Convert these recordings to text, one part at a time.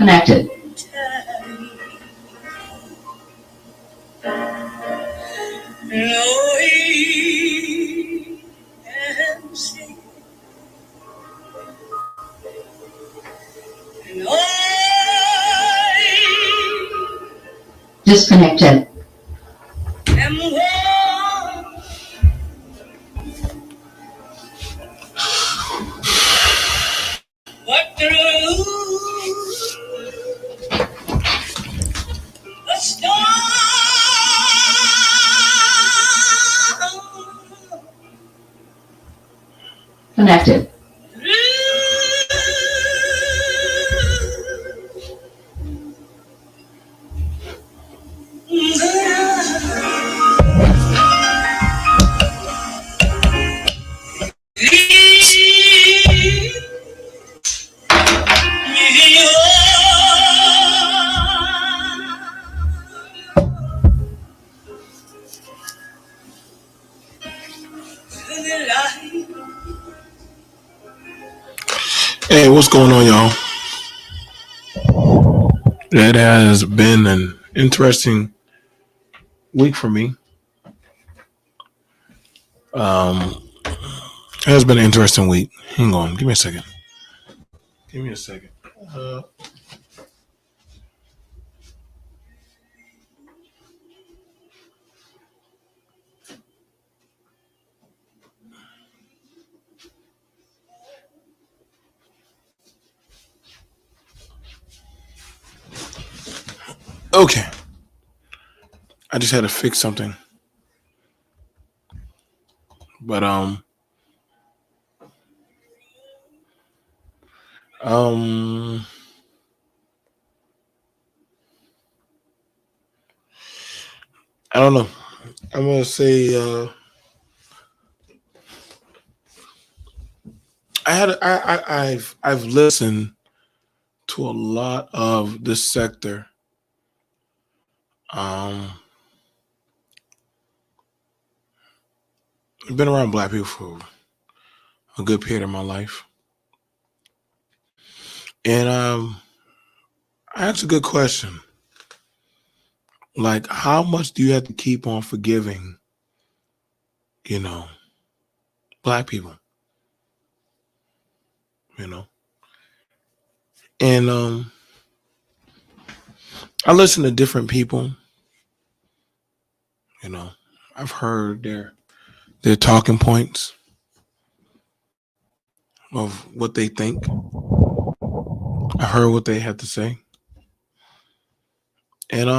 Connected. Disconnected. Connected. Hey, what's going on, y'all? It has been an interesting week for me. It has been an interesting week. Hang on, give me a second. Give me a second. Uh, okay, I just had to fix something, but um, I don't know. I'm gonna say I've listened to a lot of this sector. Um, I've been around black people for a good period of my life, and I asked a good question. Like, how much do you have to keep on forgiving? You know, black people. You know, and I listen to different people. You know, I've heard their talking points of what they think. I heard what they had to say, and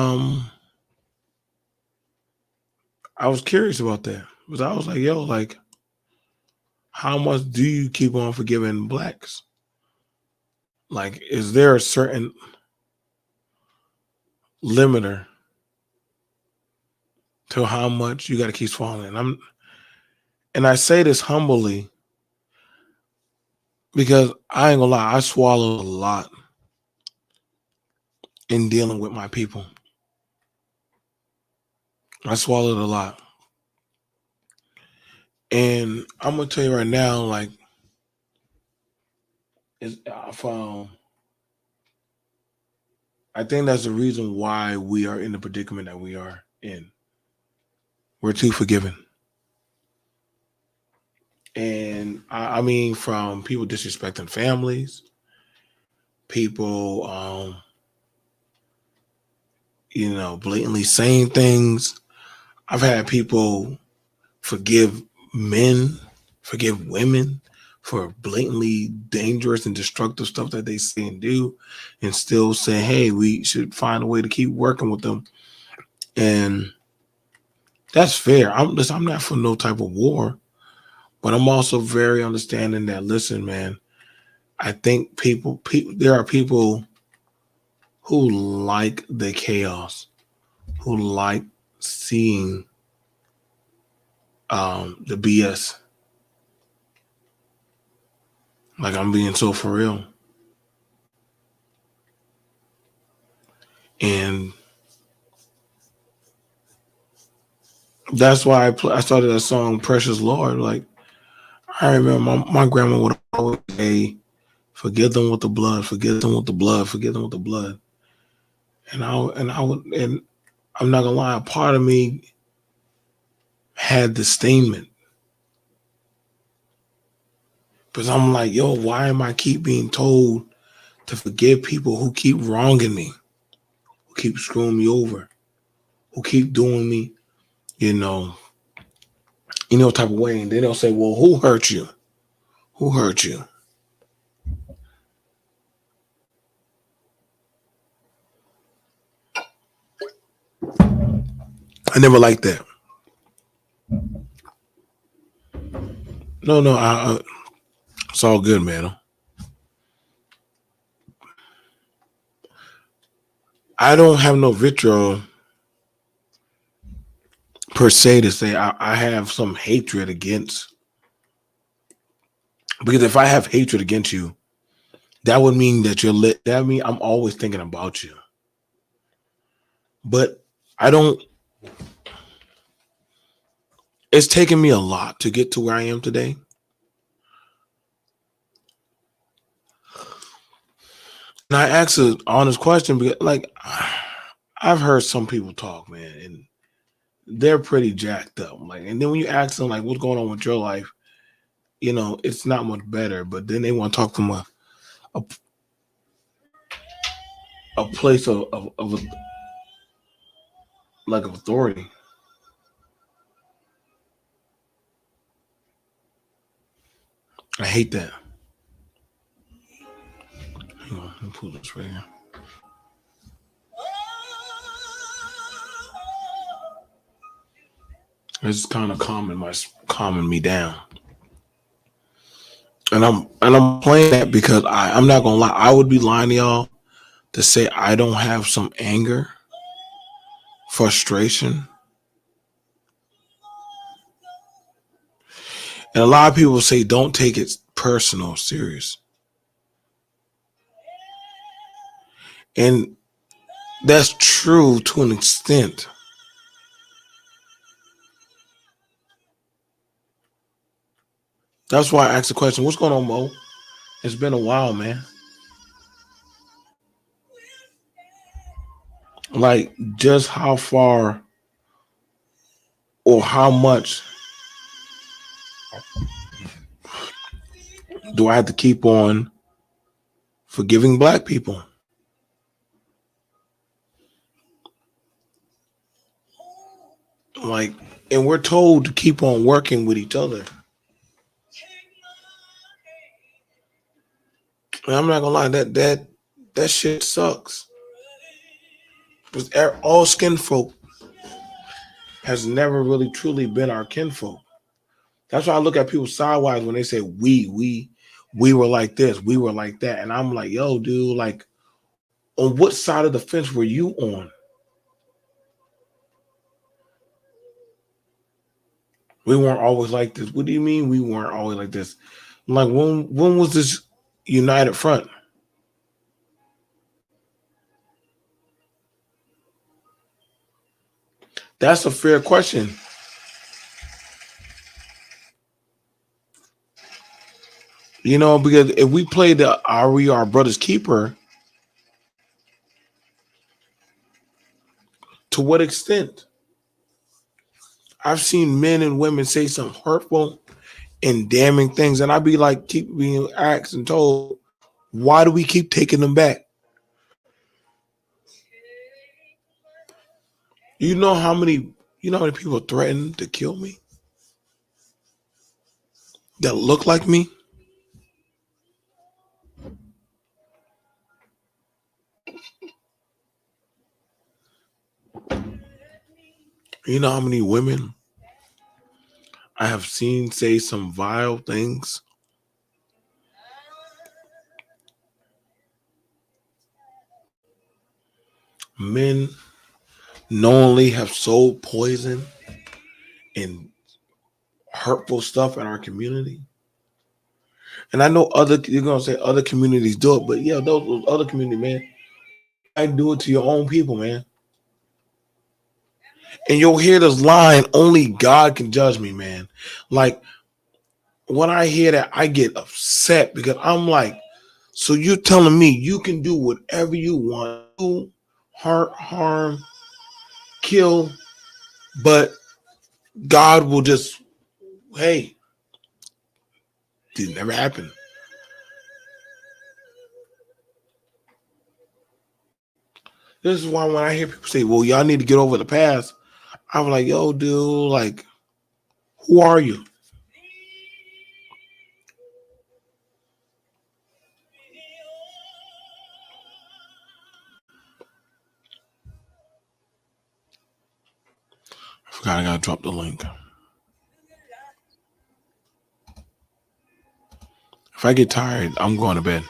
I was curious about that because I was like, yo, like, how much do you keep on forgiving blacks? Like, is there a certain limiter to how much you got to keep swallowing? And I say this humbly because I ain't gonna lie, I swallow a lot in dealing with my people. I swallowed a lot. And I'm gonna tell you right now, like, I think that's the reason why we are in the predicament that we are in. We're too forgiving, and I mean, from people disrespecting families, people, blatantly saying things. I've had people forgive men, forgive women for blatantly dangerous and destructive stuff that they say and do, and still say, hey, we should find a way to keep working with them. And that's fair. I'm not for no type of war, but I'm also very understanding that, listen, man, I think there are people who like the chaos, who like seeing the BS. Like, I'm being so for real. And that's why I started that song, Precious Lord. Like, I remember my grandma would always say, Forgive them with the blood. Forgive them with the blood. Forgive them with the blood. And I'm not gonna lie. A part of me had disdainment because I'm like, yo, why am I keep being told to forgive people who keep wronging me, who keep screwing me over, who keep doing me, you know, type of way. And then they'll say, well, who hurt you? Who hurt you? I never liked that. No, it's all good, man. I don't have no vitriol per se to say I have some hatred against, because if I have hatred against you, that would mean that you're lit. That mean I'm always thinking about you. But I don't. It's taken me a lot to get to where I am today. And I asked an honest question because, like, I've heard some people talk, man, and they're pretty jacked up. Like, and then when you ask them, like, what's going on with your life, it's not much better. But then they want to talk from a, a place of like of authority. I hate that. Hang on, let me pull this right here. It's kind of calming me down. And I'm playing that because I'm not gonna lie, I would be lying to y'all to say I don't have some anger, frustration. And a lot of people say don't take it personal, serious. And that's true to an extent. That's why I asked the question, what's going on, Mo? It's been a while, man. Like, just how far or how much do I have to keep on forgiving black people? Like, and we're told to keep on working with each other. And I'm not gonna lie, that shit sucks. Because all skin folk has never really truly been our kinfolk. That's why I look at people sideways when they say we were like this, we were like that. And I'm like, yo, dude, like, on what side of the fence were you on? We weren't always like this. What do you mean we weren't always like this? Like, when was this united front? That's a fair question. Because if we play the Are We Our Brother's Keeper, to what extent? I've seen men and women say some hurtful and damning things, and I'd be like, keep being asked and told, why do we keep taking them back? You know how many people threaten to kill me that look like me? You know how many women I have seen say some vile things? Men knowingly have sold poison and hurtful stuff in our community. And I know you're gonna say other communities do it, but yeah, those other communities, man, I do it to your own people, man. And you'll hear this line, only God can judge me, man. Like, when I hear that, I get upset because I'm like, So you're telling me you can do whatever you want, do, hurt, harm, kill, but God will just, hey, did never happen. This is why when I hear people say, well, y'all need to get over the past, I'm like, yo, dude, like, who are you? I forgot I gotta drop the link. If I get tired, I'm going to bed.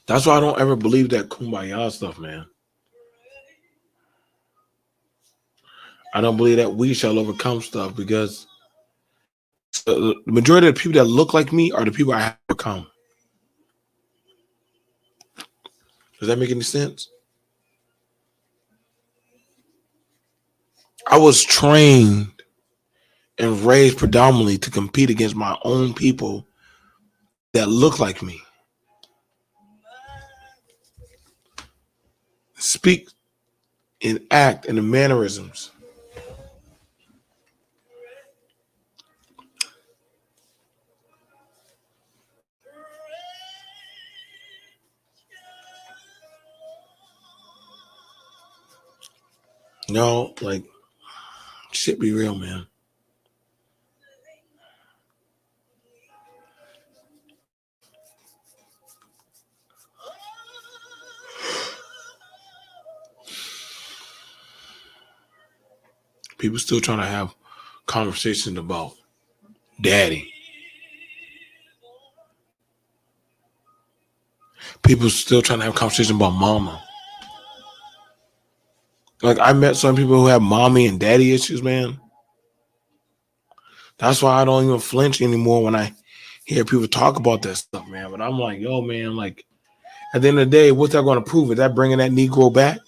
That's why I don't ever believe that kumbaya stuff, man. I don't believe that we shall overcome stuff because the majority of the people that look like me are the people I have overcome. Does that make any sense? I was trained and raised predominantly to compete against my own people that look like me, speak and act and the mannerisms. You know, like, shit be real, man. People still trying to have conversations about daddy. People still trying to have conversations about mama. Like, I met some people who have mommy and daddy issues, man. That's why I don't even flinch anymore when I hear people talk about that stuff, man. But I'm like, yo, man, like, at the end of the day, what's that going to prove? Is that bringing that Negro back?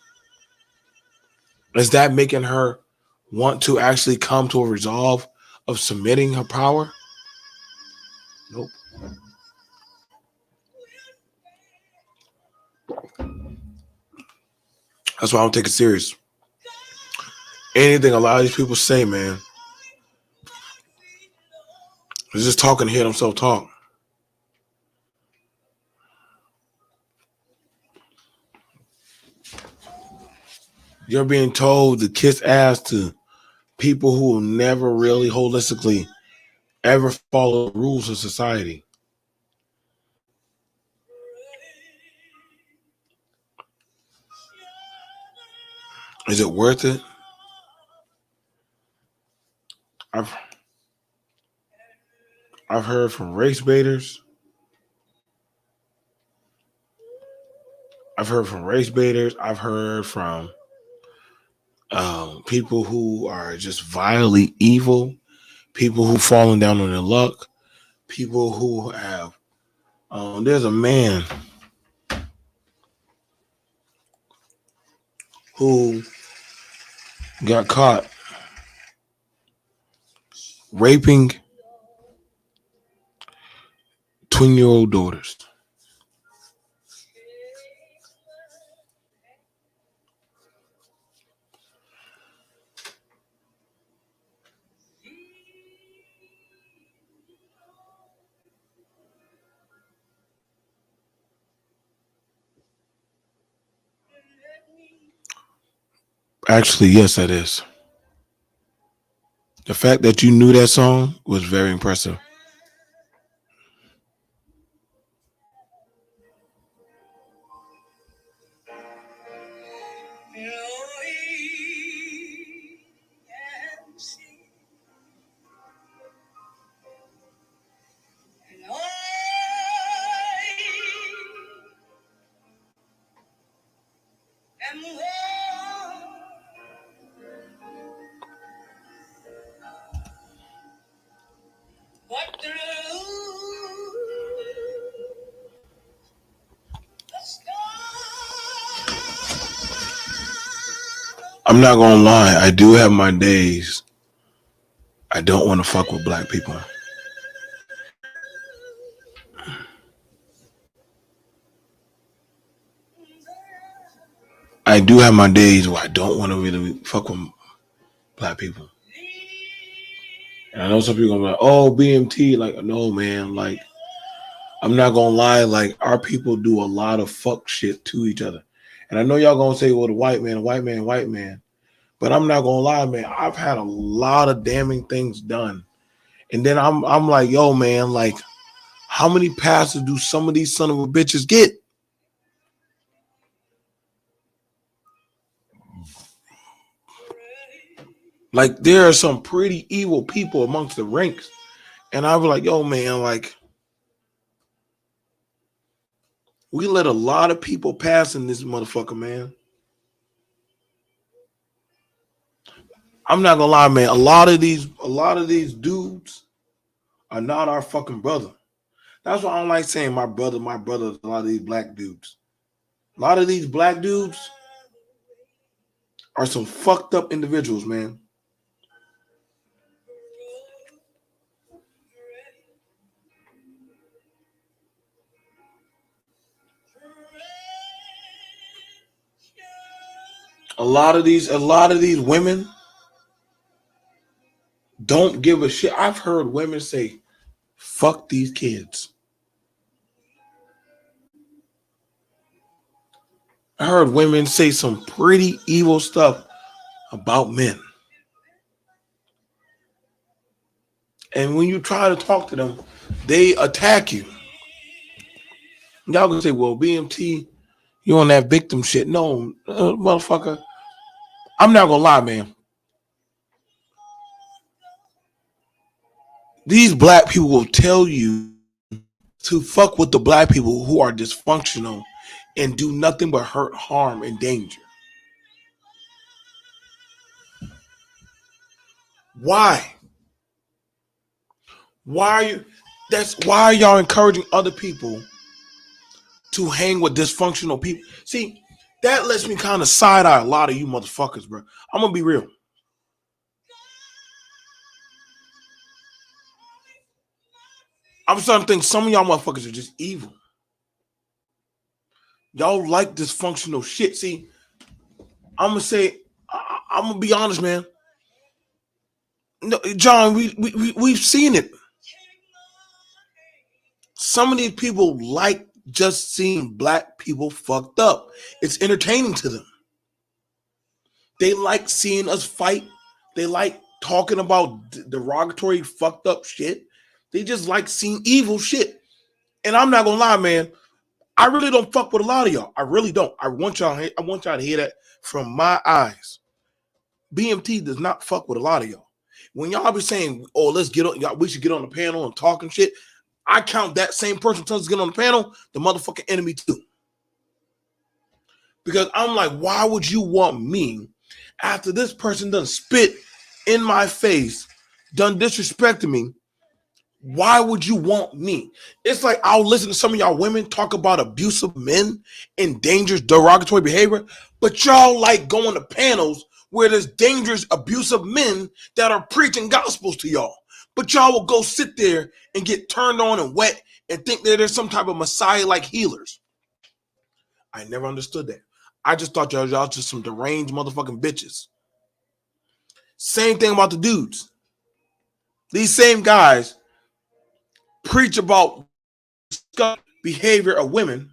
Is that making her want to actually come to a resolve of submitting her power? Nope. That's why I don't take it serious. Anything a lot of these people say, man, is just talking to hear themselves talk. You're being told to kiss ass to people who will never really holistically ever follow the rules of society. Is it worth it? I've I've heard from race baiters. I've heard from race baiters. I've heard from people who are just vilely evil, people who fallen down on their luck, people who have. There's a man who got caught raping 20-year-old daughters. Actually, yes, that is. The fact that you knew that song was very impressive. I'm not gonna lie, I do have my days I don't want to fuck with black people. I do have my days where I don't want to really fuck with black people. And I know some people gonna be like, "Oh, BMT." Like, no, man. Like, I'm not gonna lie. Like, our people do a lot of fuck shit to each other. And I know y'all gonna say, "Well, the white man, white man, white man." But I'm not gonna lie, man. I've had a lot of damning things done, and then I'm like, "Yo, man. Like, how many passes do some of these son of a bitches get?" Like, there are some pretty evil people amongst the ranks. And I was like, yo, man, like, we let a lot of people pass in this motherfucker, man. I'm not gonna lie, man. A lot of these dudes are not our fucking brother. That's why I don't like saying my brother, my brother. A lot of these black dudes. A lot of these black dudes are some fucked up individuals, man. A lot of these women don't give a shit. I've heard women say, "Fuck these kids." I heard women say some pretty evil stuff about men. And when you try to talk to them, they attack you. Y'all gonna say, well, BMT, you on that victim shit. No, motherfucker. I'm not gonna lie, man. These black people will tell you to fuck with the black people who are dysfunctional and do nothing but hurt, harm, and danger. Why? Why are you? That's why are y'all encouraging other people to hang with dysfunctional people? See, that lets me kind of side eye a lot of you motherfuckers, bro. I'm gonna be real. I'm starting to think some of y'all motherfuckers are just evil. Y'all like dysfunctional shit. See, I'm gonna say, I'm gonna be honest, man. No, John, we've seen it. Some of these people like just seeing black people fucked up. It's entertaining to them. They like seeing us fight. They like talking about derogatory, fucked up shit. They just like seeing evil shit. And I'm not gonna lie, man. I really don't fuck with a lot of y'all. I really don't. I want y'all to hear that from my eyes. BMT does not fuck with a lot of y'all. When y'all be saying, "Oh, let's get on," y'all, we should get on the panel and talk and shit. I count that same person tells us to get on the panel the motherfucking enemy too. Because I'm like, why would you want me after this person done spit in my face, done disrespected me? Why would you want me? It's like I'll listen to some of y'all women talk about abusive men and dangerous derogatory behavior, but y'all like going to panels where there's dangerous abusive men that are preaching gospels to y'all. But y'all will go sit there and get turned on and wet and think that there's some type of messiah like healers. I never understood that. I just thought y'all just some deranged motherfucking bitches. Same thing about the dudes. These same guys preach about behavior of women,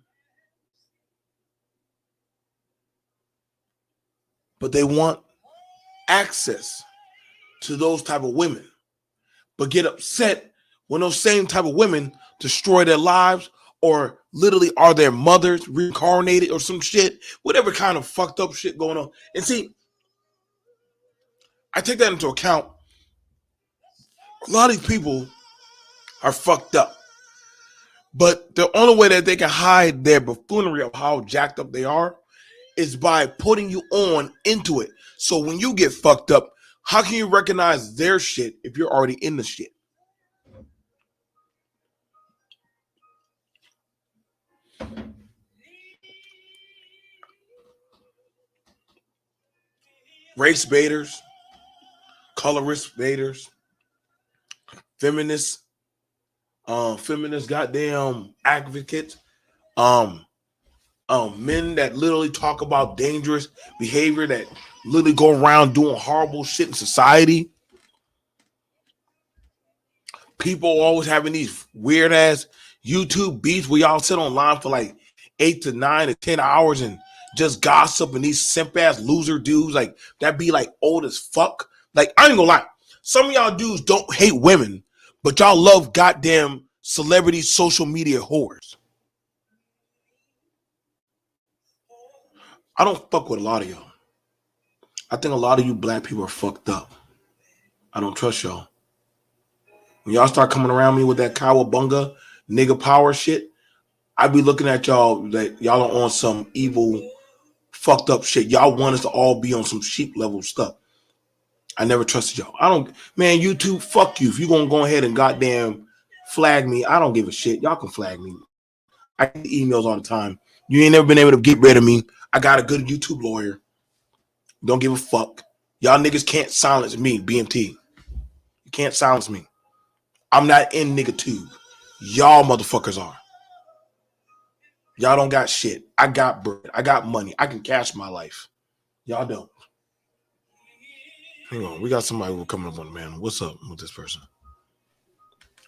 but they want access to those type of women, but get upset when those same type of women destroy their lives or literally are their mothers reincarnated or some shit, whatever kind of fucked up shit going on. And see, I take that into account. A lot of these people are fucked up, but the only way that they can hide their buffoonery of how jacked up they are is by putting you on into it. So when you get fucked up, how can you recognize their shit if you're already in the shit? Race baiters, colorist baiters, feminists, feminist goddamn advocates, um, men that literally talk about dangerous behavior that literally go around doing horrible shit in society. People always having these weird ass YouTube beats where y'all sit online for like 8 to 9 to 10 hours and just gossip, and these simp ass loser dudes like that be like old as fuck. Like, I ain't gonna lie, some of y'all dudes don't hate women, but y'all love goddamn celebrity social media whores. I don't fuck with a lot of y'all. I think a lot of you black people are fucked up. I don't trust y'all. When y'all start coming around me with that cowabunga nigga power shit, I be looking at y'all that y'all are on some evil, fucked up shit. Y'all want us to all be on some sheep level stuff. I never trusted y'all. I don't, man, YouTube, fuck you. If you gonna go ahead and goddamn flag me, I don't give a shit. Y'all can flag me. I get emails all the time. You ain't never been able to get rid of me. I got a good YouTube lawyer. Don't give a fuck. Y'all niggas can't silence me, BMT. You can't silence me. I'm not in nigga tube. Y'all motherfuckers are. Y'all don't got shit. I got bread. I got money. I can cash my life. Y'all don't. Hang on. We got somebody who coming up on the man. What's up with this person?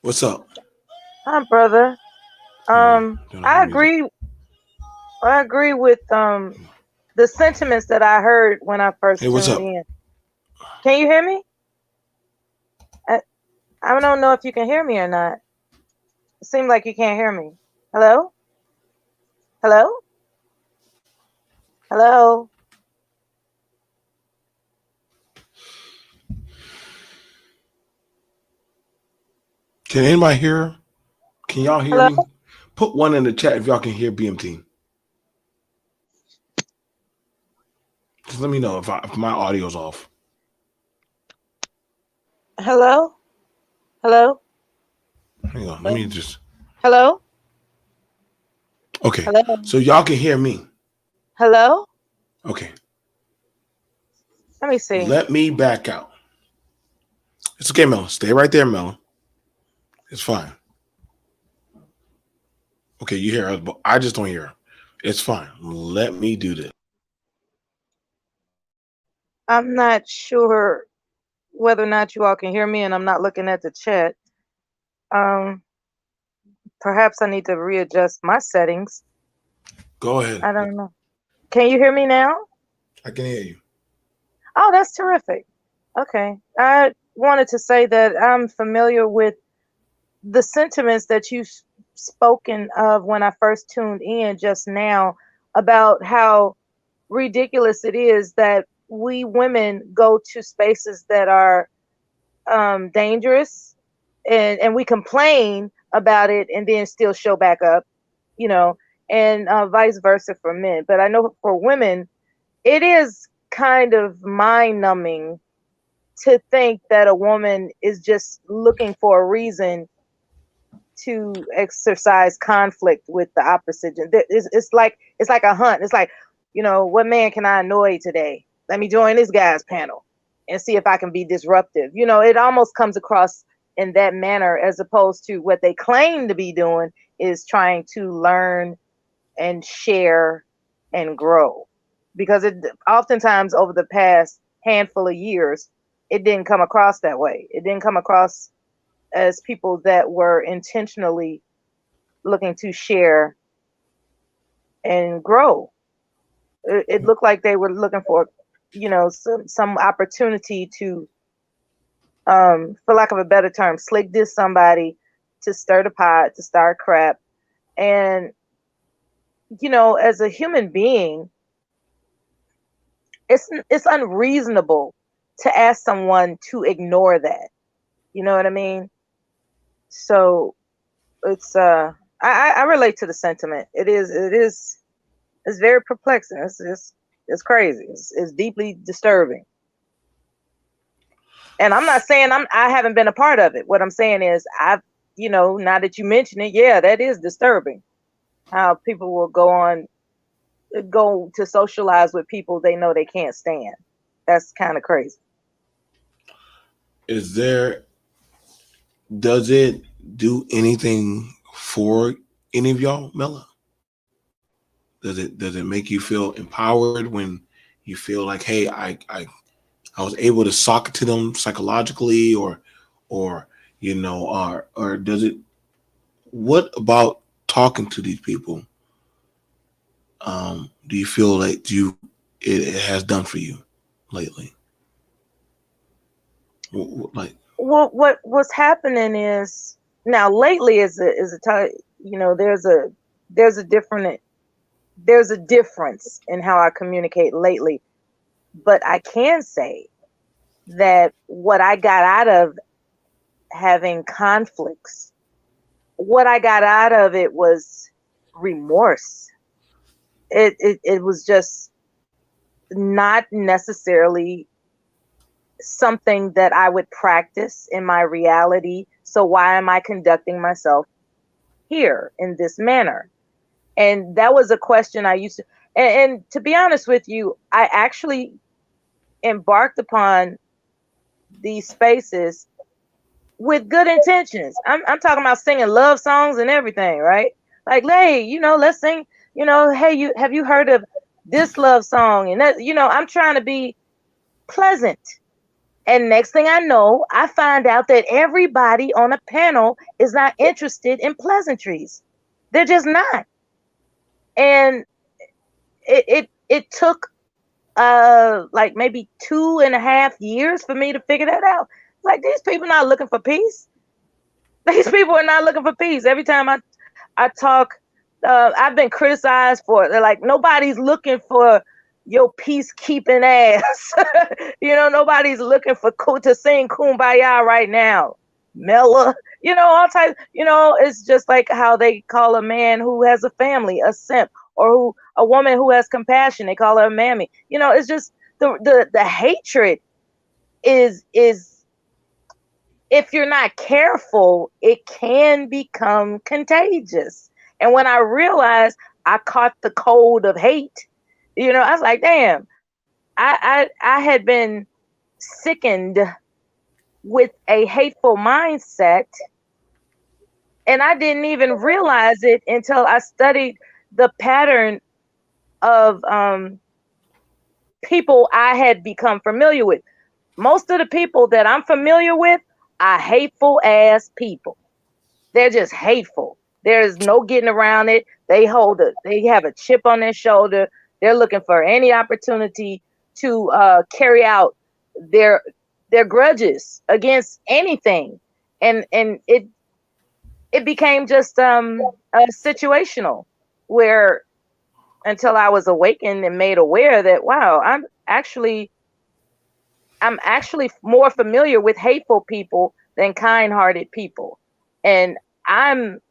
What's up? Hi, brother. I agree. I agree with the sentiments that I heard when I first tuned in. Can you hear me? I don't know if you can hear me or not. It seems like you can't hear me. Hello? Hello? Hello? Can anybody hear? Can y'all hear Hello? me? Put one in the chat if y'all can hear BMT. Just let me know if my audio's off. Hello? Hello? Hang on. Let me just. Hello? Okay. Hello? So y'all can hear me. Hello? Okay. Let me see. Let me back out. It's okay, Mel. Stay right there, Mel. It's fine. Okay, you hear her, but I just don't hear her. It's fine. Let me do this. I'm not sure whether or not you all can hear me, and I'm not looking at the chat. Perhaps I need to readjust my settings. Go ahead. I don't know. Can you hear me now? I can hear you. Oh, that's terrific. Okay. I wanted to say that I'm familiar with the sentiments that you've spoken of when I first tuned in just now about how ridiculous it is that we women go to spaces that are dangerous, and we complain about it and then still show back up, you know, and vice versa for men. But I know for women, it is kind of mind numbing to think that a woman is just looking for a reason to exercise conflict with the opposite. It's like a hunt. It's like, what man can I annoy today? Let me join this guy's panel and see if I can be disruptive. It almost comes across in that manner, as opposed to what they claim to be doing is trying to learn and share and grow. Because it oftentimes over the past handful of years, it didn't come across that way. It didn't come across as people that were intentionally looking to share and grow. It looked like they were looking for, some opportunity to, for lack of a better term, slick diss somebody, to stir the pot, to start crap. And, as a human being, it's unreasonable to ask someone to ignore that. You know what I mean? So it's I relate to the sentiment. It's very perplexing. It's crazy. It's deeply disturbing. And I'm not saying I haven't been a part of it. What I'm saying is now that you mention it, yeah, that is disturbing. How people will go to socialize with people they know they can't stand. That's kind of crazy. Is there Does it do anything for any of y'all, Mela? Does it make you feel empowered when you feel like, hey, I was able to sock it to them psychologically, or or does it? What about talking to these people? Do you feel like it has done for you lately? Like, Well, what's happening is now lately is a time, there's a different there's a difference in how I communicate lately, but I can say that what I got out of having conflicts, what I got out of it was remorse. It was just not necessarily something that I would practice in my reality. So why am I conducting myself here in this manner? And that was a question I used to, and to be honest with you, I actually embarked upon these spaces with good intentions. I'm talking about singing love songs and everything, right? Like, hey, let's sing, hey, have you heard of this love song? And that, I'm trying to be pleasant. And next thing I know, I find out that everybody on a panel is not interested in pleasantries. They're just not. And it took like maybe 2.5 years for me to figure that out. Like, these people not looking for peace. These people are not looking for peace. Every time I talk, I've been criticized for it. They're like, nobody's looking for your peacekeeping ass. Nobody's looking for to sing kumbaya right now. Mela, all types, it's just like how they call a man who has a family a simp, or a woman who has compassion, they call her a mammy. It's just the hatred is if you're not careful, it can become contagious. And when I realized I caught the cold of hate, I was like, damn, I had been sickened with a hateful mindset, and I didn't even realize it until I studied the pattern of people I had become familiar with. Most of the people that I'm familiar with are hateful ass people. They're just hateful. There's no getting around it. They have a chip on their shoulder. They're looking for any opportunity to carry out their grudges against anything. And it became just situational, where until I was awakened and made aware that, wow, I'm actually more familiar with hateful people than kind-hearted people. And I'm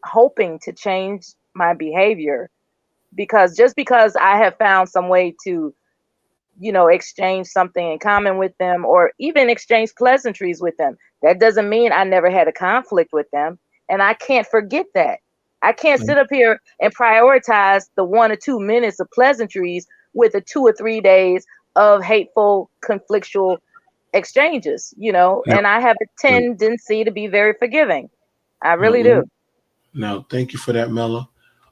hoping to change my behavior, because just because I have found some way to, exchange something in common with them, or even exchange pleasantries with them, that doesn't mean I never had a conflict with them. And I can't forget that. I can't sit up here and prioritize the 1 or 2 minutes of pleasantries with the 2 or 3 days of hateful, conflictual exchanges, and I have a tendency to be very forgiving. I really do. Now, thank you for that, Mela.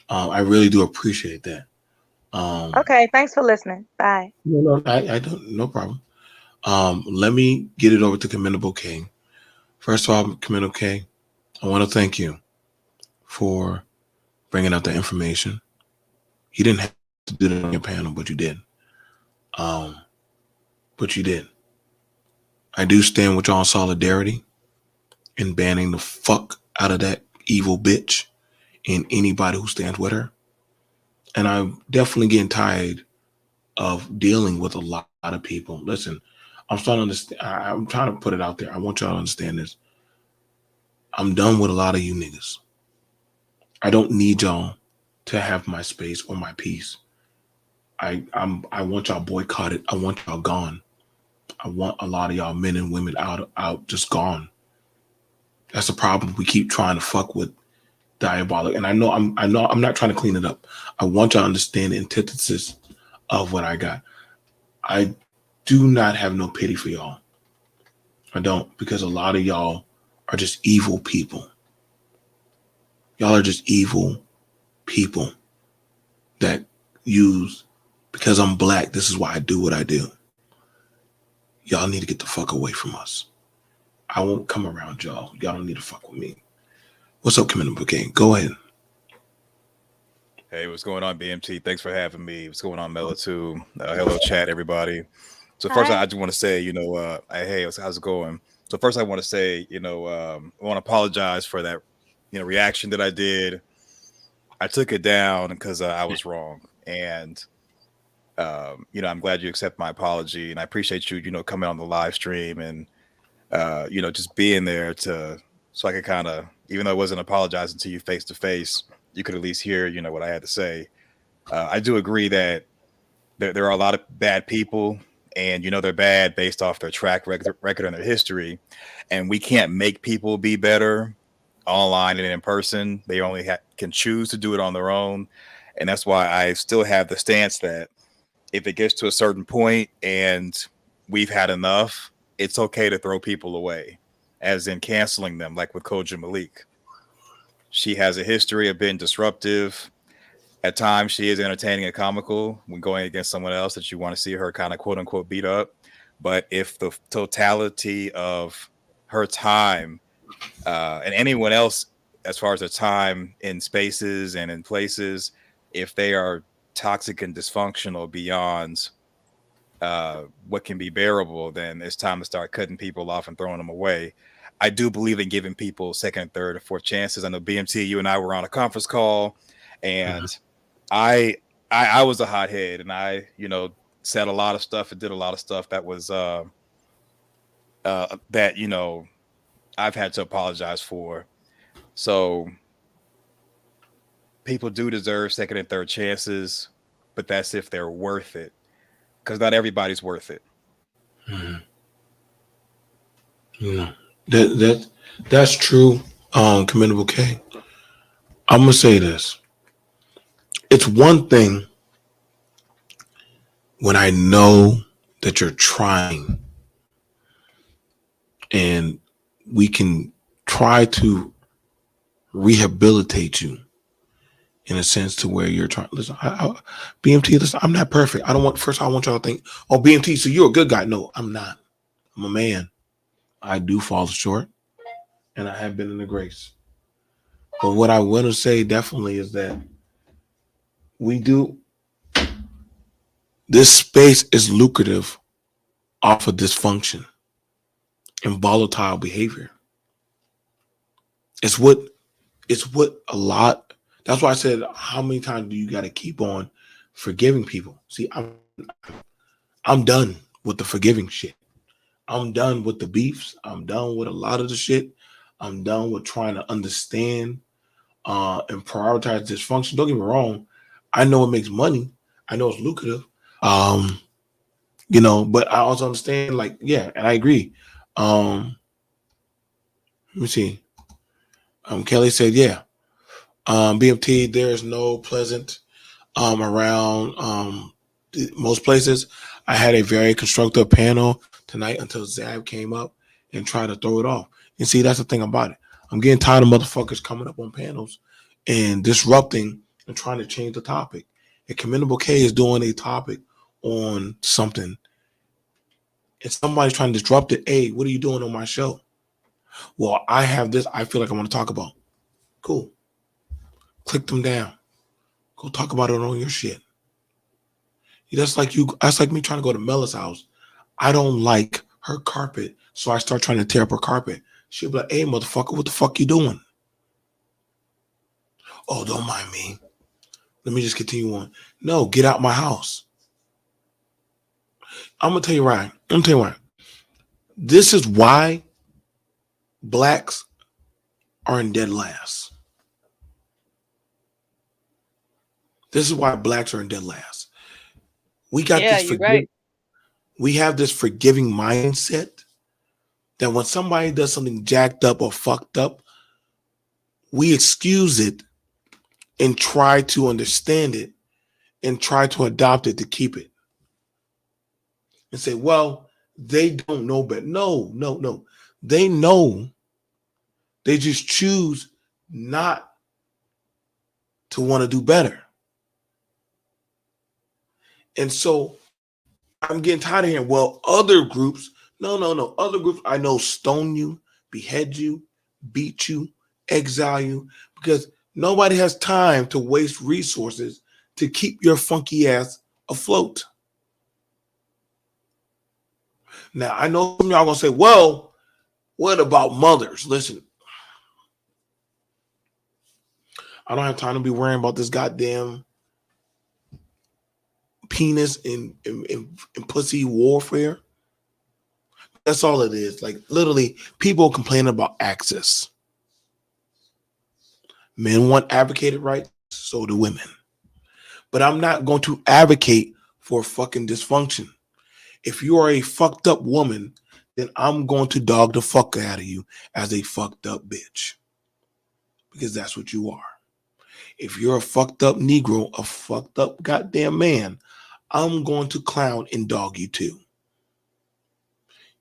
I really do appreciate that. Okay, thanks for listening. Bye. No, I don't. No problem. Let me get it over to Commendable King. First of all, Commendable King, I want to thank you for bringing out the information. You didn't have to do that on your panel, but you did. Um, but you did. I do stand with y'all in solidarity in banning the fuck out of that evil bitch and anybody who stands with her. And I'm definitely getting tired of dealing with a lot of people. Listen, I'm starting to understand. I'm trying to put it out there. I want y'all to understand this. I'm done with a lot of you niggas. I don't need y'all to have my space or my peace. I want y'all boycotted. I want y'all gone. I want a lot of y'all men and women out just gone. That's the problem. We keep trying to fuck with diabolic. And I know I'm not trying to clean it up. I want y'all to understand the antithesis of what I got. I do not have no pity for y'all. I don't, because a lot of y'all are just evil people. Y'all are just evil people that use, because I'm black, this is why I do what I do. Y'all need to get the fuck away from us. I won't come around y'all. Y'all don't need to fuck with me. What's up, Commander Bouquet? Go ahead. Hey, what's going on, BMT? Thanks for having me. What's going on, Mello, too? Hello, chat, everybody. So first, Hi. I just want to say, hey, how's it going? So first, I want to say, I want to apologize for that, reaction that I did. I took it down because I was wrong, and I'm glad you accept my apology, and I appreciate you, coming on the live stream and just being there so I could kind of, even though I wasn't apologizing to you face to face, you could at least hear, what I had to say. I do agree that there are a lot of bad people, and they're bad based off their track record and their history, and we can't make people be better online and in person. They only can choose to do it on their own, and that's why I still have the stance that if it gets to a certain point and we've had enough, it's okay to throw people away, as in canceling them, like with Koja Malik. She has a history of being disruptive. At times, she is entertaining and comical when going against someone else that you want to see her kind of quote unquote beat up. But if the totality of her time and anyone else, as far as their time in spaces and in places, if they are toxic and dysfunctional beyond what can be bearable, then it's time to start cutting people off and throwing them away. I do believe in giving people second, third, or fourth chances. I know BMT, you and I were on a conference call, and I was a hothead, and I said a lot of stuff and did a lot of stuff that was that I've had to apologize for. So people do deserve second and third chances, but that's if they're worth it, because not everybody's worth it. Mm-hmm. That's true. Commendable K. I'm gonna say this. It's one thing when I know that you're trying, and we can try to rehabilitate you in a sense to where you're trying. Listen, BMT. Listen, I'm not perfect. I don't want. First, I want y'all to think, oh, BMT. So you're a good guy. No, I'm not. I'm a man. I do fall short, and I have been in the grace. But what I want to say definitely is that we do. This space is lucrative off of dysfunction and volatile behavior. It's what a lot. That's why I said, how many times do you got to keep on forgiving people? See, I'm done with the forgiving shit. I'm done with the beefs. I'm done with a lot of the shit. I'm done with trying to understand and prioritize dysfunction. Don't get me wrong. I know it makes money. I know it's lucrative. But I also understand, like, yeah, and I agree. Let me see. Kelly said, yeah. BMT, there is no pleasant around most places. I had a very constructive panel tonight until Zab came up and tried to throw it off. And see, that's the thing about it. I'm getting tired of motherfuckers coming up on panels and disrupting and trying to change the topic. And Commendable K is doing a topic on something, and somebody's trying to disrupt it. Hey, what are you doing on my show? Well, I have this I feel like I want to talk about. Cool. Click them down. Go talk about it on your shit. That's like me trying to go to Mella's house. I don't like her carpet, so I start trying to tear up her carpet. She'll be like, hey, motherfucker, what the fuck you doing? Oh, don't mind me. Let me just continue on. No, get out my house. I'm going to tell you why. This is why blacks are in dead last. This is why blacks are in dead last. We got We have this forgiving mindset that when somebody does something jacked up or fucked up, we excuse it and try to understand it and try to adopt it to keep it. And say, well, they don't know better. No. They know They just choose not to want to do better. And so I'm getting tired of hearing, well, other groups, no. Other groups I know stone you, behead you, beat you, exile you, because nobody has time to waste resources to keep your funky ass afloat. Now, I know some of y'all gonna say, well, what about mothers? Listen, I don't have time to be worrying about this goddamn penis and pussy warfare. That's all it is. Like, literally, people complain about access. Men want advocated rights, so do women. But I'm not going to advocate for fucking dysfunction. If you are a fucked up woman, then I'm going to dog the fuck out of you as a fucked up bitch. Because that's what you are. If you're a fucked up Negro, a fucked up goddamn man, I'm going to clown and dog you too.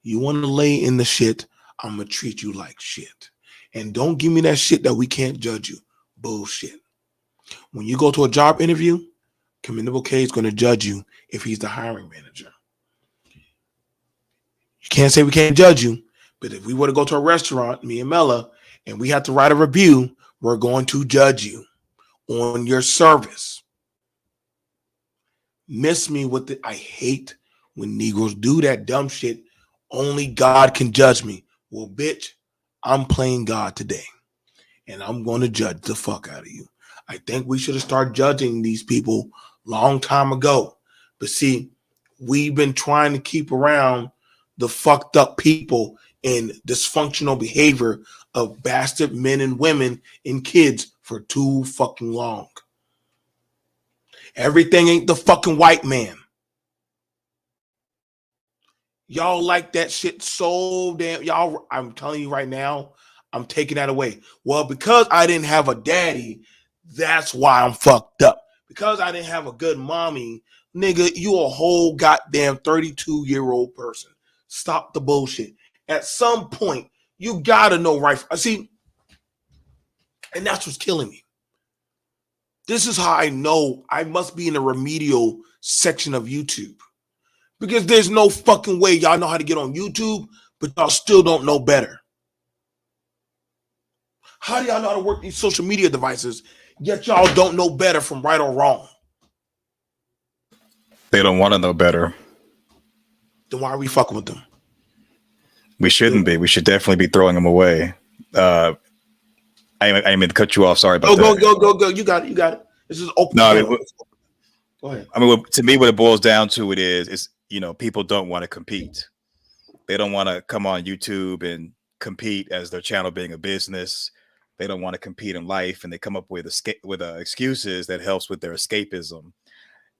You want to lay in the shit, I'm going to treat you like shit. And don't give me that shit that we can't judge you. Bullshit. When you go to a job interview, Commendable K is going to judge you if he's the hiring manager. You can't say we can't judge you, but if we were to go to a restaurant, me and Mella, and we have to write a review, we're going to judge you on your service. Miss me with it. I hate when Negroes do that dumb shit. Only God can judge me. Well, bitch, I'm playing God today, and I'm going to judge the fuck out of you. I think we should have started judging these people long time ago. But see, we've been trying to keep around the fucked up people and dysfunctional behavior of bastard men and women and kids for too fucking long. Everything ain't the fucking white man. Y'all like that shit so damn. Y'all, I'm telling you right now, I'm taking that away. Well, because I didn't have a daddy, that's why I'm fucked up. Because I didn't have a good mommy, nigga, you a whole goddamn 32-year-old person. Stop the bullshit. At some point, you gotta know right. See, and that's what's killing me. This is how I know I must be in the remedial section of YouTube. Because there's no fucking way y'all know how to get on YouTube, but y'all still don't know better. How do y'all know how to work these social media devices, yet y'all don't know better from right or wrong? They don't want to know better. Then why are we fucking with them? We shouldn't be. We should definitely be throwing them away. I didn't mean to cut you off. Sorry about that. Go. You got it. This is open. No, Go ahead. I mean, to me, what it boils down to is people don't want to compete. They don't want to come on YouTube and compete as their channel being a business. They don't want to compete in life, and they come up with excuses that helps with their escapism.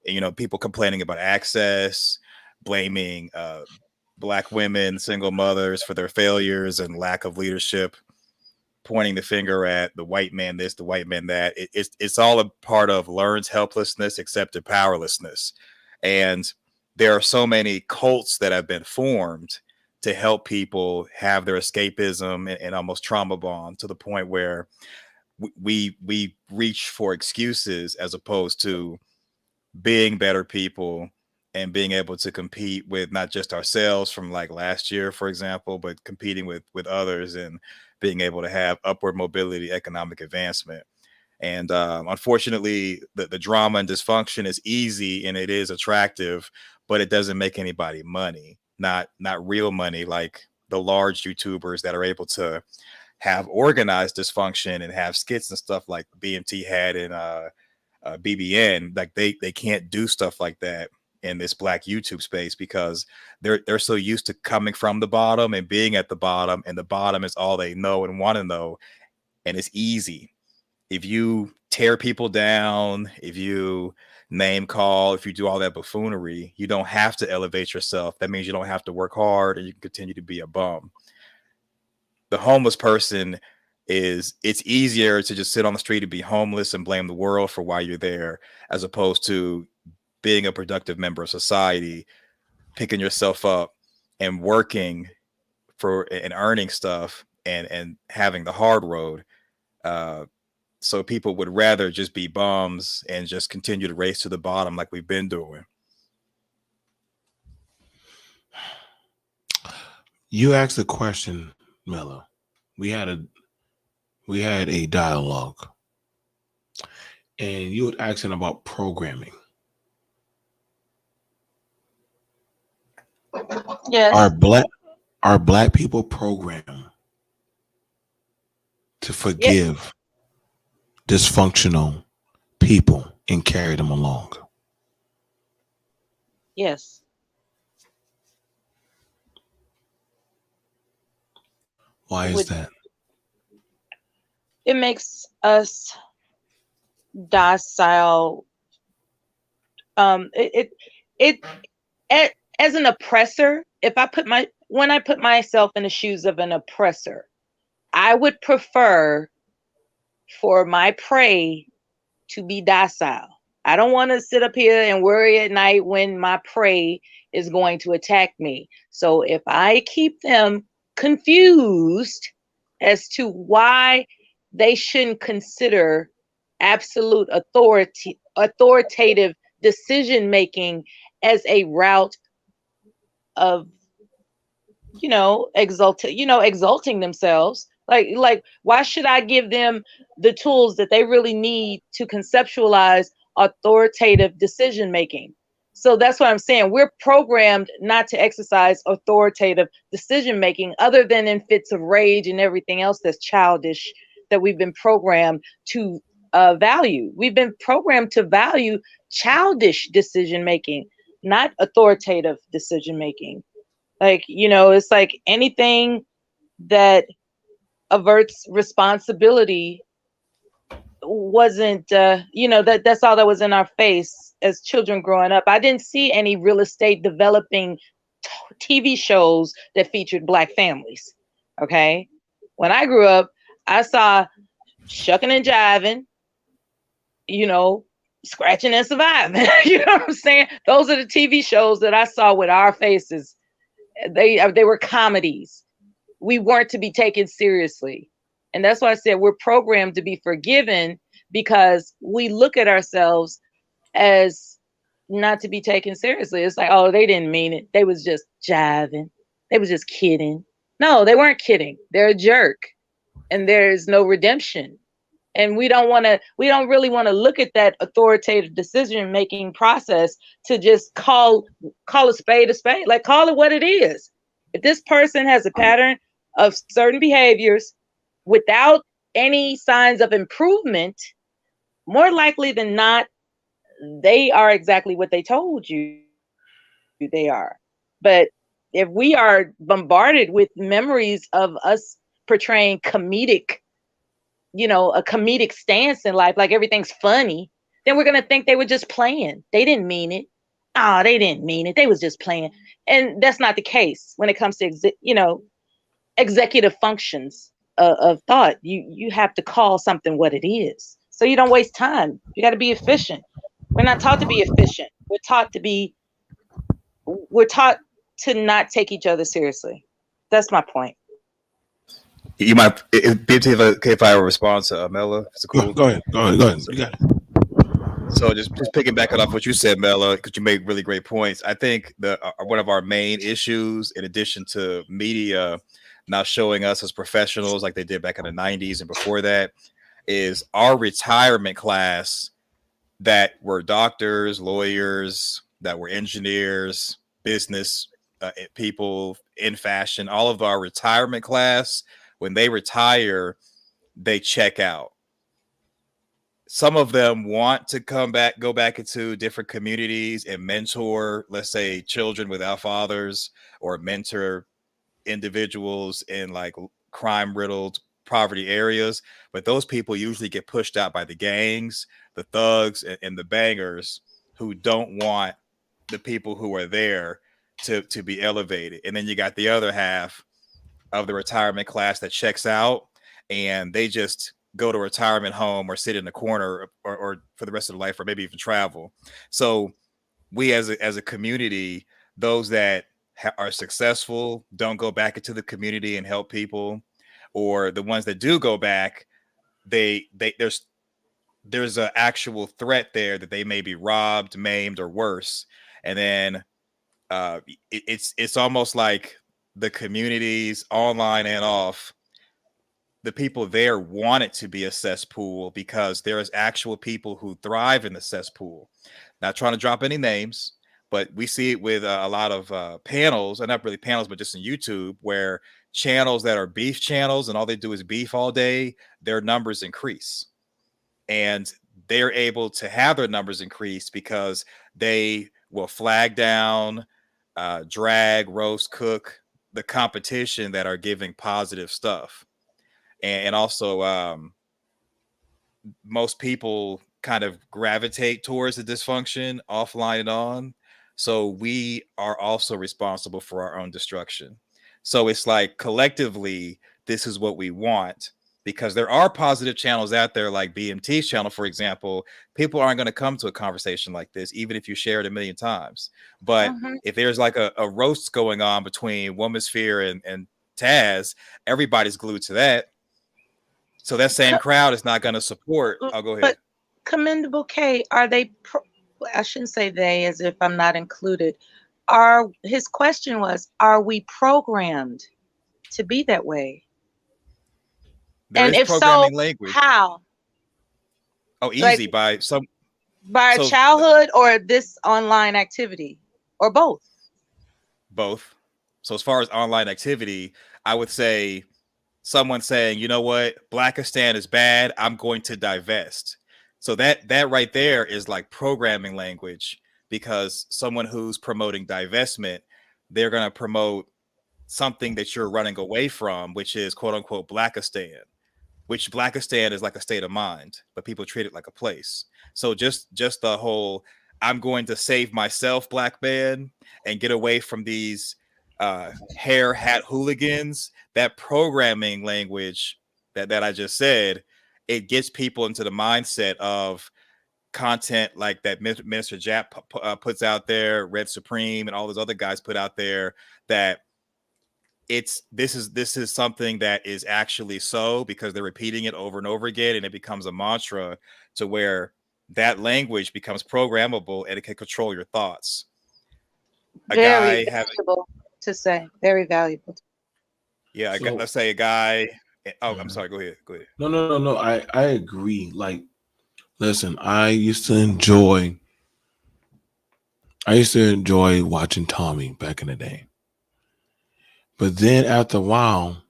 And, people complaining about access, blaming Black women, single mothers for their failures and lack of leadership, pointing the finger at the white man this, the white man that. It's all a part of learned helplessness, accepted powerlessness. And there are so many cults that have been formed to help people have their escapism and almost trauma bond to the point where we reach for excuses as opposed to being better people and being able to compete with not just ourselves from like last year, for example, but competing with others and being able to have upward mobility, economic advancement. And unfortunately, the drama and dysfunction is easy and it is attractive, but it doesn't make anybody money, not real money like the large YouTubers that are able to have organized dysfunction and have skits and stuff like BMT had in BBN. Like they can't do stuff like that in this Black YouTube space because they're so used to coming from the bottom and being at the bottom, and the bottom is all they know and want to know, and it's easy. If you tear people down, if you name call, if you do all that buffoonery, you don't have to elevate yourself. That means you don't have to work hard and you can continue to be a bum. The homeless person it's easier to just sit on the street and be homeless and blame the world for why you're there, as opposed to being a productive member of society, picking yourself up and working for and earning stuff and having the hard road. So people would rather just be bums and just continue to race to the bottom like we've been doing. You asked a question, Mello. We had a dialogue, and you were asking about programming. Yes. Are black people programmed to forgive dysfunctional people and carry them along? Yes. Why is that? It makes us docile. It as an oppressor, when I put myself in the shoes of an oppressor, I would prefer for my prey to be docile. I don't want to sit up here and worry at night when my prey is going to attack me. So if I keep them confused as to why they shouldn't consider absolute authoritative decision making as a route of exalting themselves, like why should I give them the tools that they really need to conceptualize authoritative decision making? So that's what I'm saying. We're programmed not to exercise authoritative decision making other than in fits of rage and everything else that's childish that we've been programmed to value. We've been programmed to value childish decision making, not authoritative decision making. Like, it's like anything that averts responsibility wasn't, that's all that was in our face as children growing up. I didn't see any real estate developing TV shows that featured Black families. Okay. When I grew up, I saw shucking and jiving, scratching and surviving. You know what I'm saying? Those are the TV shows that I saw with our faces. They were comedies. We weren't to be taken seriously. And that's why I said we're programmed to be forgiven, because we look at ourselves as not to be taken seriously. It's like, oh, they didn't mean it. They was just jiving. They was just kidding. No, they weren't kidding. They're a jerk. And there's no redemption. And we don't really want to look at that authoritative decision making process to just call a spade, like call it what it is. If this person has a pattern of certain behaviors without any signs of improvement, more likely than not, they are exactly what they told you they are. But if we are bombarded with memories of us portraying a comedic stance in life, like everything's funny, then we're going to think they were just playing. They didn't mean it. Oh, they didn't mean it. They was just playing. And that's not the case when it comes to, executive functions of thought. You have to call something what it is. So you don't waste time. You got to be efficient. We're not taught to be efficient. We're taught to not take each other seriously. That's my point. You might, if I respond to Mella, it's cool. Go ahead. You got it. So just picking back off what you said, Mella, because you made really great points. I think one of our main issues, in addition to media not showing us as professionals like they did back in the 90s and before that, is our retirement class that were doctors, lawyers, that were engineers, business people in fashion. All of our retirement class, when they retire, they check out. Some of them want to go back into different communities and mentor, let's say, children without fathers, or mentor individuals in like crime-riddled poverty areas. But those people usually get pushed out by the gangs, the thugs, and the bangers, who don't want the people who are there to be elevated. And then you got the other half of the retirement class that checks out, and they just go to a retirement home or sit in the corner or for the rest of their life, or maybe even travel. So we as a community, those that are successful don't go back into the community and help people. or the ones that do go back, they there's an actual threat there that they may be robbed, maimed, or worse. And then it's almost like the communities online and off, the people there want it to be a cesspool because there is actual people who thrive in the cesspool. Not trying to drop any names, but we see it with a lot of panels, and not really panels, but just in YouTube, where channels that are beef channels and all they do is beef all day, their numbers increase. And they're able to have their numbers increase because they will flag down, drag, roast, cook the competition that are giving positive stuff. And also, most people kind of gravitate towards the dysfunction offline and on. So we are also responsible for our own destruction. So it's like collectively, this is what we want, because there are positive channels out there like BMT's channel, for example. People aren't going to come to a conversation like this, even if you share it a million times. But if there's like a roast going on between Womansphere and Taz, everybody's glued to that. So that same crowd is not going to support. I'll go ahead. But Commendable K, are they? I shouldn't say they as if I'm not included. His question was, are we programmed to be that way? There and is if programming so, language. how? Oh, easy, by By childhood or this online activity, or both? Both. So as far as online activity, I would say someone saying, you know what, Blackistan is bad, I'm going to divest. So that right there is like programming language, because someone who's promoting divestment, they're going to promote something that you're running away from, which is quote unquote Blackistan, which Blackistan is like a state of mind, but people treat it like a place. So just the whole, I'm going to save myself, black man, and get away from these hair hat hooligans, that programming language that I just said, it gets people into the mindset of content like that Minister Jap puts out there, Red Supreme, and all those other guys put out there, that this is something that is actually so, because they're repeating it over and over again, and it becomes a mantra to where that language becomes programmable and it can control your thoughts. Very valuable to say. Very valuable. So, let's say a guy. Oh, I'm sorry. Go ahead. No. I agree. Like, listen, I used to enjoy watching Tommy back in the day. But then after a while,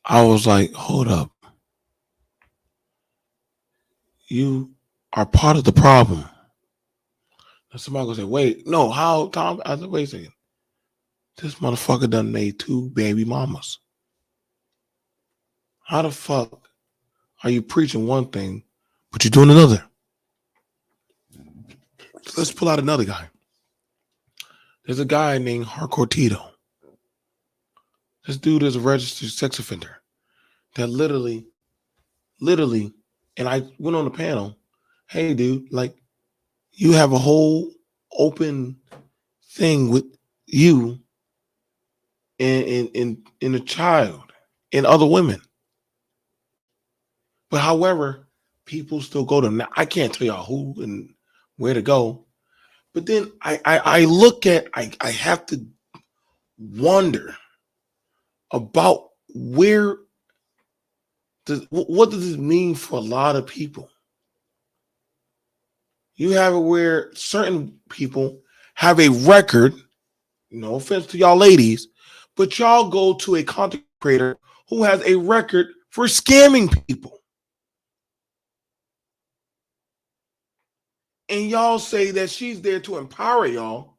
I was like, hold up. You are part of the problem. And somebody gonna say, wait, no, how, Tom? I said, wait a second. This motherfucker done made 2 baby mamas. How the fuck are you preaching one thing, but you're doing another? Let's pull out another guy. There's a guy named Hardcore Tito. This dude is a registered sex offender that literally, and I went on the panel, hey, dude, like, you have a whole open thing with you and a child and other women. But however, people still go to them. Now, I can't tell y'all who and where to go. But then I look at, I have to wonder about what does it mean for a lot of people? You have it where certain people have a record, no offense to y'all ladies, but y'all go to a content creator who has a record for scamming people. And y'all say that she's there to empower y'all.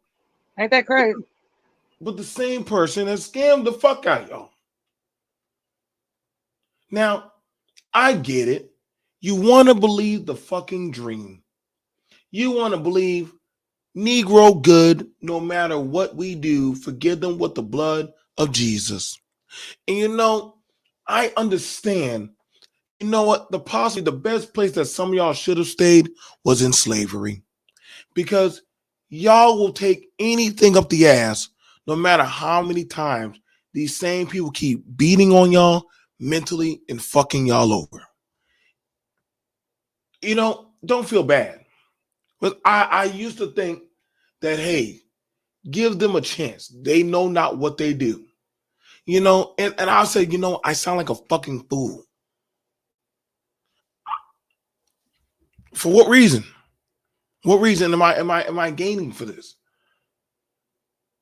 Ain't that crazy? But the same person has scammed the fuck out of y'all. Now, I get it. You want to believe the fucking dream. You want to believe Negro good, no matter what we do, forgive them with the blood of Jesus. And you know, I understand. You know what? Possibly the best place that some of y'all should have stayed was in slavery. Because y'all will take anything up the ass, no matter how many times these same people keep beating on y'all mentally and fucking y'all over. You know, don't feel bad. But I used to think that, hey, give them a chance. They know not what they do. You know, and I'll say, you know, I sound like a fucking fool. For what reason? What reason am I gaining for this?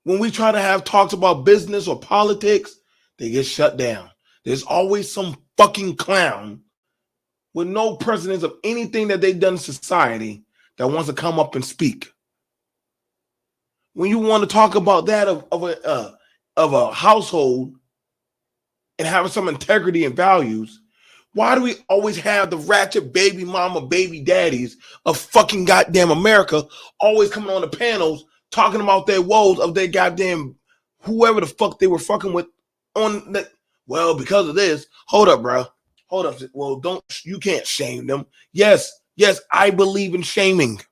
When we try to have talks about business or politics, they get shut down. There's always some fucking clown with no precedence of anything that they've done in society that wants to come up and speak. When you want to talk about that of a household and having some integrity and values, why do we always have the ratchet baby mama, baby daddies of fucking goddamn America always coming on the panels talking about their woes of their goddamn whoever the fuck they were fucking with on the, well, because of this. Hold up, bro. Hold up. Well, you can't shame them. Yes, I believe in shaming.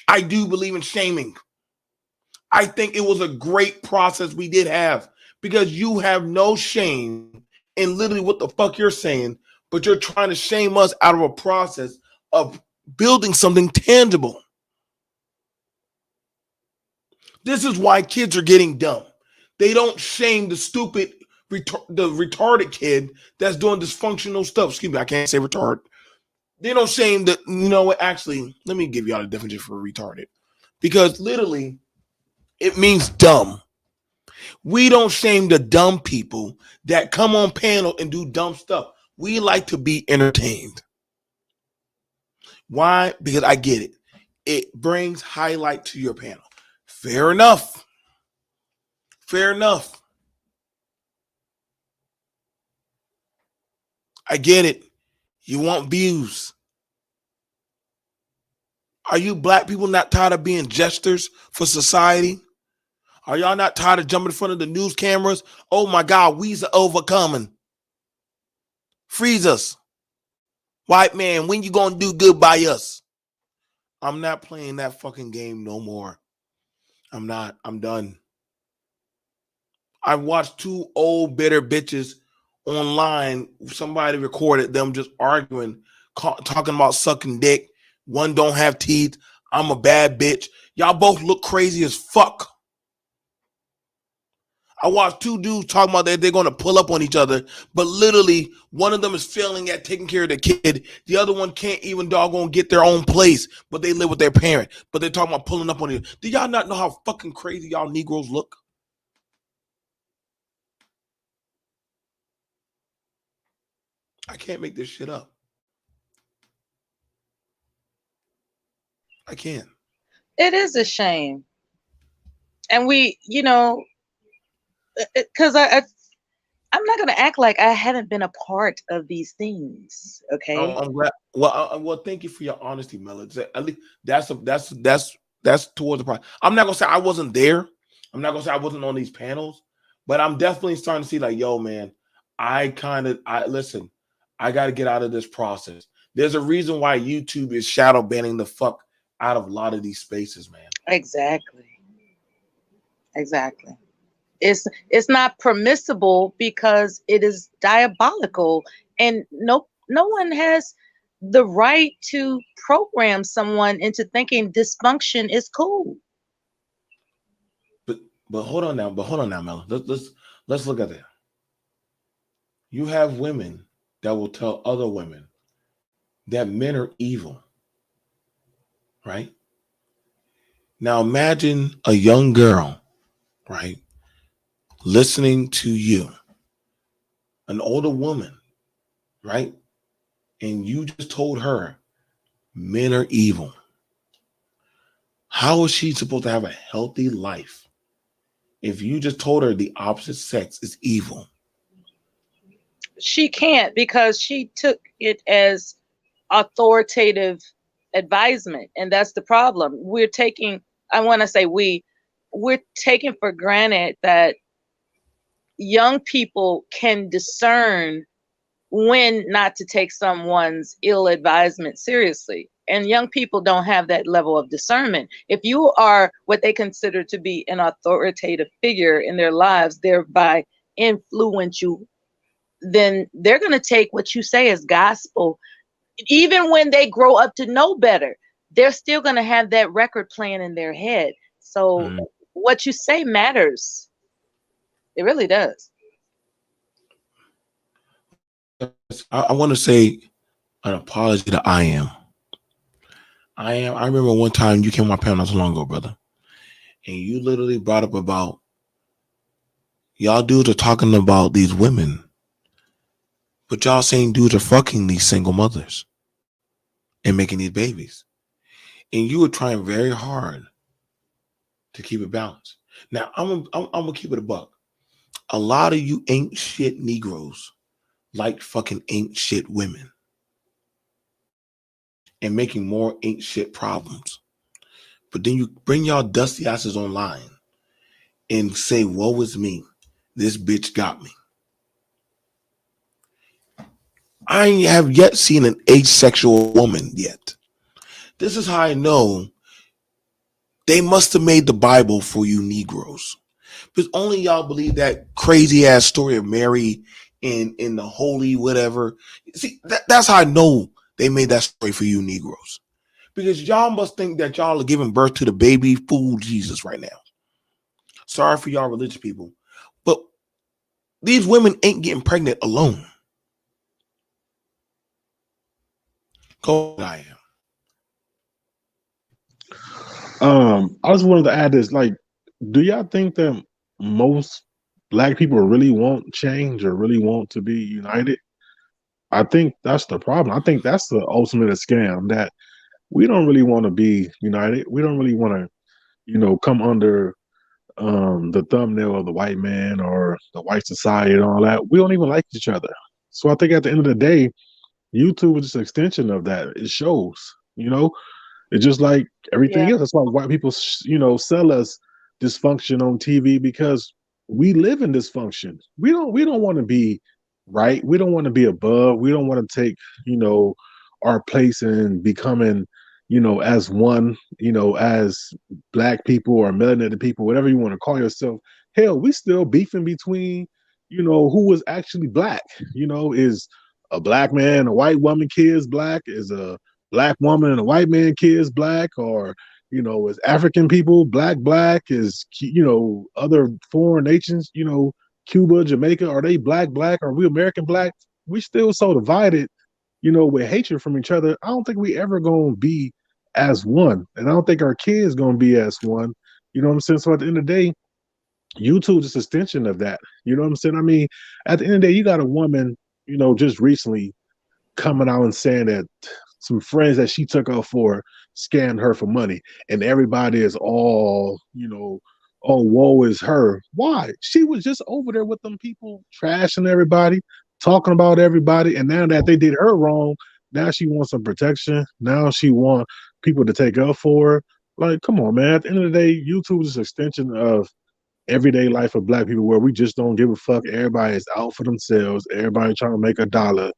I do believe in shaming. I think it was a great process we did have because you have no shame in literally what the fuck you're saying, but you're trying to shame us out of a process of building something tangible. This is why kids are getting dumb. They don't shame the stupid, the retarded kid that's doing dysfunctional stuff. Excuse me, I can't say retarded. They don't shame the, you know what, actually, let me give y'all the definition for retarded. Because literally, it means dumb. We don't shame the dumb people that come on panel and do dumb stuff. We like to be entertained. Why? Because I get it. It brings highlight to your panel. Fair enough. Fair enough. I get it. You want views. Are you black people not tired of being jesters for society? Are y'all not tired of jumping in front of the news cameras? Oh my God, we's overcoming. Freeze us. White man, when you gonna do good by us? I'm not playing that fucking game no more. I'm not. I'm done. I watched two old bitter bitches online. Somebody recorded them just arguing, talking about sucking dick. One don't have teeth. I'm a bad bitch. Y'all both look crazy as fuck. I watched two dudes talking about that they're going to pull up on each other, but literally one of them is failing at taking care of the kid. The other one can't even doggone get their own place, but they live with their parent. But they're talking about pulling up on you. Do y'all not know how fucking crazy y'all Negroes look? I can't make this shit up. I can't. It is a shame. And we, you know, because I'm not going to act like I haven't been a part of these things. Okay. I'm glad. Well, thank you for your honesty, Mel. At least that's towards the point. I'm not gonna say I wasn't there. I'm not gonna say I wasn't on these panels, but I'm definitely starting to see like, yo, man, I listen. I got to get out of this process. There's a reason why YouTube is shadow banning the fuck out of a lot of these spaces, man. Exactly. It's not permissible because it is diabolical, and no one has the right to program someone into thinking dysfunction is cool. But hold on now, Mel. Let's look at that. You have women that will tell other women that men are evil, right? Now imagine a young girl, right, listening to you, an older woman, right? And you just told her men are evil. How is she supposed to have a healthy life if you just told her the opposite sex is evil? She can't, because she took it as authoritative advisement, and that's the problem. We're taking for granted that young people can discern when not to take someone's ill advisement seriously. And young people don't have that level of discernment. If you are what they consider to be an authoritative figure in their lives, thereby influence you, then they're going to take what you say as gospel. Even when they grow up to know better, they're still going to have that record playing in their head. So what you say matters. It really does. I want to say an apology to I am. I remember one time you came on my panel not so long ago, brother, and you literally brought up about y'all dudes are talking about these women, but y'all saying dudes are fucking these single mothers and making these babies, and you were trying very hard to keep it balanced. Now I'm gonna keep it a buck. A lot of you ain't shit Negroes like fucking ain't shit women and making more ain't shit problems. But then you bring y'all dusty asses online and say, woe is me. This bitch got me. I have yet seen an asexual woman yet. This is how I know they must have made the Bible for you Negroes. Because only y'all believe that crazy ass story of Mary in the holy whatever. See, that's how I know they made that story for you Negroes. Because y'all must think that y'all are giving birth to the baby fool Jesus right now. Sorry for y'all religious people. But these women ain't getting pregnant alone. Go I am. I just wanted to add this. Like, do y'all think that most black people really want change or really want to be united? I think that's the problem. I think that's the ultimate scam, that we don't really want to be united. We don't really want to, come under the thumbnail of the white man or the white society and all that. We don't even like each other. So I think at the end of the day, YouTube is just an extension of that. It shows. It's just like everything else. That's why white people, sell us dysfunction on TV, because we live in dysfunction. We don't want to be right. We don't want to be above. We don't want to take, our place in becoming, as one, as black people or melanated people, whatever you want to call yourself. Hell, we still beefing between, who was actually black. Is a black man, a white woman kids black? Is a black woman and a white man kids black? Or is African people black? Is other foreign nations, Cuba, Jamaica, are they black? Are we American black? We still so divided, with hatred from each other. I don't think we ever gonna be as one, and I don't think our kids gonna be as one. You know what I'm saying? So at the end of the day, YouTube is an extension of that. You know what I'm saying? I mean, at the end of the day, you got a woman, just recently coming out and saying that some friends that she took up for scammed her for money, and everybody is all, oh, woe is her. Why? She was just over there with them people, trashing everybody, talking about everybody, and now that they did her wrong, now she wants some protection. Now she wants people to take up for her. Like, come on, man. At the end of the day, YouTube is an extension of everyday life of black people, where we just don't give a fuck. Everybody is out for themselves. Everybody trying to make a dollar,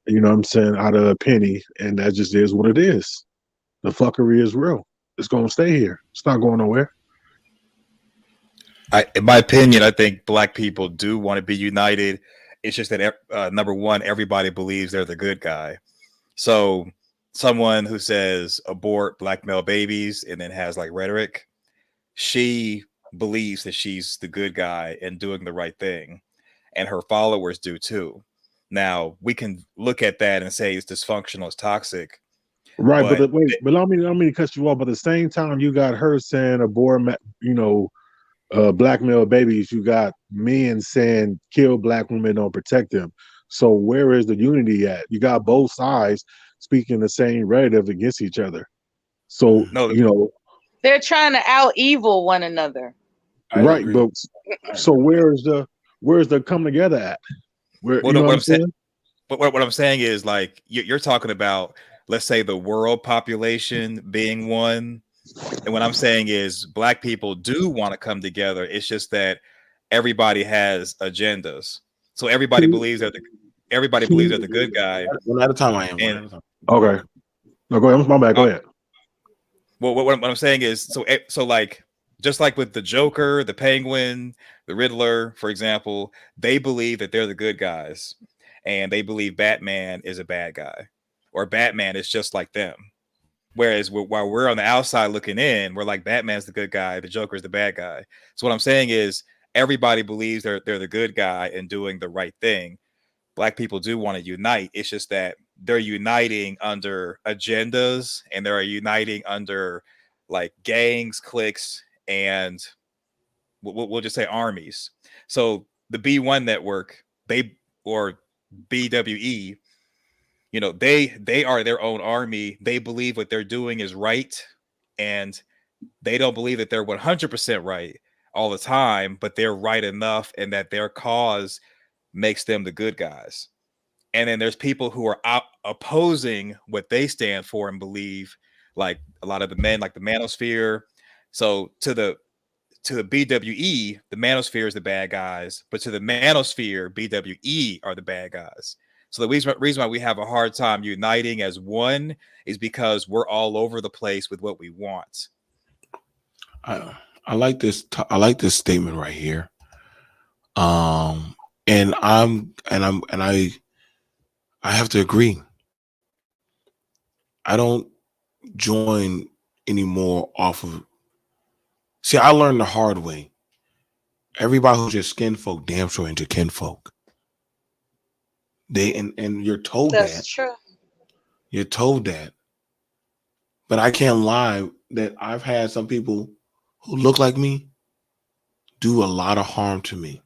out of a penny. And that just is what it is. The fuckery is real. It's going to stay here. It's not going nowhere. In my opinion, I think black people do want to be united. It's just that, number one, everybody believes they're the good guy. So someone who says abort black male babies and then has like rhetoric, she believes that she's the good guy and doing the right thing. And her followers do too. Now, we can look at that and say it's dysfunctional, it's toxic. Right, but let me cut you off. But at the same time, you got her saying abort, black male babies. You got men saying kill black women, don't protect them. So where is the unity at? You got both sides speaking the same rhetoric against each other. So they're trying to out evil one another. Right, but so where's the come together at? What I'm saying is, like, you're talking about, let's say, the world population being one. And what I'm saying is black people do want to come together. It's just that everybody has agendas. So everybody believes that they're the good guy. One at a time, I am. Okay. No, go ahead. My bad. Go ahead. Well, what I'm saying is, so like, just like with the Joker, the Penguin, the Riddler, for example, they believe that they're the good guys, and they believe Batman is a bad guy, or Batman is just like them. Whereas while we're on the outside looking in, we're like, Batman's the good guy, the Joker's the bad guy. So what I'm saying is, everybody believes they're the good guy and doing the right thing. Black people do want to unite. It's just that they're uniting under agendas, and they're uniting under like gangs, cliques, and we'll just say armies. So the B1 network, or BWE, they are their own army. They believe what they're doing is right, and they don't believe that they're 100% right all the time, but they're right enough, and that their cause makes them the good guys. And then there's people who are opposing what they stand for and believe, like a lot of the men, like the manosphere. So to the BWE, the manosphere is the bad guys, but to the manosphere, BWE are the bad guys. So the reason why we have a hard time uniting as one is because we're all over the place with what we want. I like this. I like this statement right here. And I have to agree. I don't join anymore off of. See, I learned the hard way. Everybody who's just skin folk, damn sure into kinfolk. And you're told That's that. true. You're told that. But I can't lie that I've had some people who look like me do a lot of harm to me.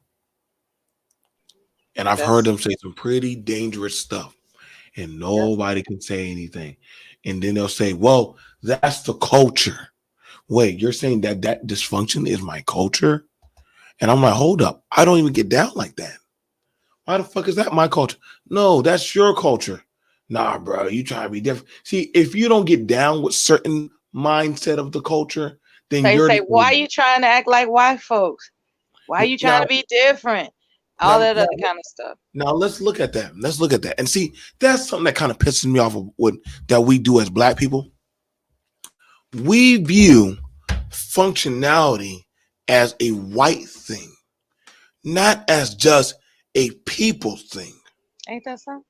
And I've heard them say some pretty dangerous stuff, and nobody can say anything. And then they'll say, well, that's the culture. Wait, you're saying that dysfunction is my culture? And I'm like, hold up. I don't even get down like that. Why the fuck is that my culture? No, that's your culture. Nah, bro, you trying to be different. See, if you don't get down with certain mindset of the culture, then They you're say, why are you trying to act like white folks? Why are you trying to be different? All that other kind of stuff. Now let's look at that. Let's look at that. And see, that's something that kind of pisses me off of that we do as Black people. We view functionality as a white thing, not as just a people thing. Ain't that so?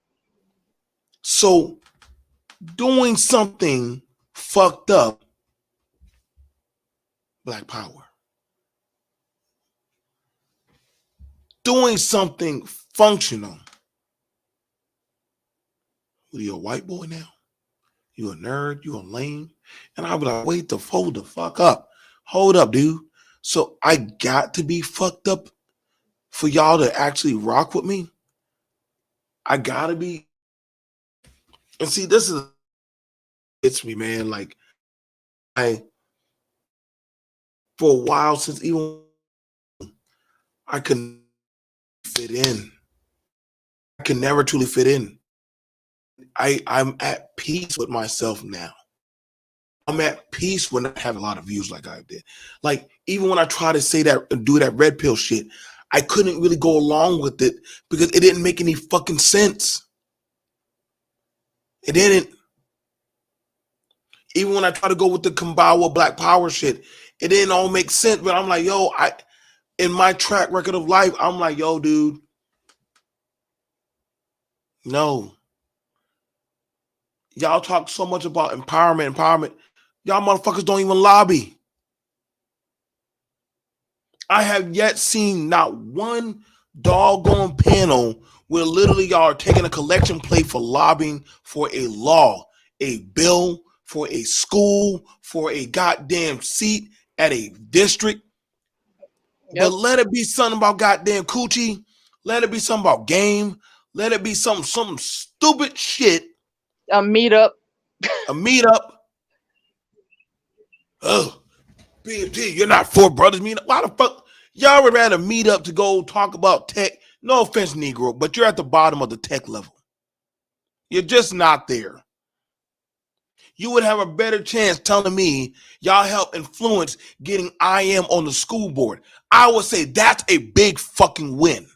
So doing something fucked up, Black power. Doing something functional. Are you a white boy now? You a nerd? You a lame? And I'll be like, wait, hold the fuck up. Hold up, dude. So I got to be fucked up for y'all to actually rock with me. I gotta be. And see, this is it's me, man. Like for a while since even I couldn't fit in. I can never truly fit in. I'm at peace with myself now. I'm at peace when I have a lot of views like I did. Like, even when I try to say that and do that red pill shit, I couldn't really go along with it because it didn't make any fucking sense. It didn't. Even when I try to go with the Kambawa Black Power shit, it didn't all make sense. But I'm like, yo, in my track record of life, I'm like, yo, dude, no. Y'all talk so much about empowerment. Y'all motherfuckers don't even lobby. I have yet seen not one doggone panel where literally y'all are taking a collection plate for lobbying for a law, a bill, for a school, for a goddamn seat at a district. Yep. But let it be something about goddamn coochie. Let it be something about game. Let it be some stupid shit. A meetup. Oh, BFT, you're not for brothers meetup. Why the fuck? Y'all would rather meet up to go talk about tech. No offense, Negro, but you're at the bottom of the tech level. You're just not there. You would have a better chance telling me y'all help influence getting IM on the school board. I would say that's a big fucking win.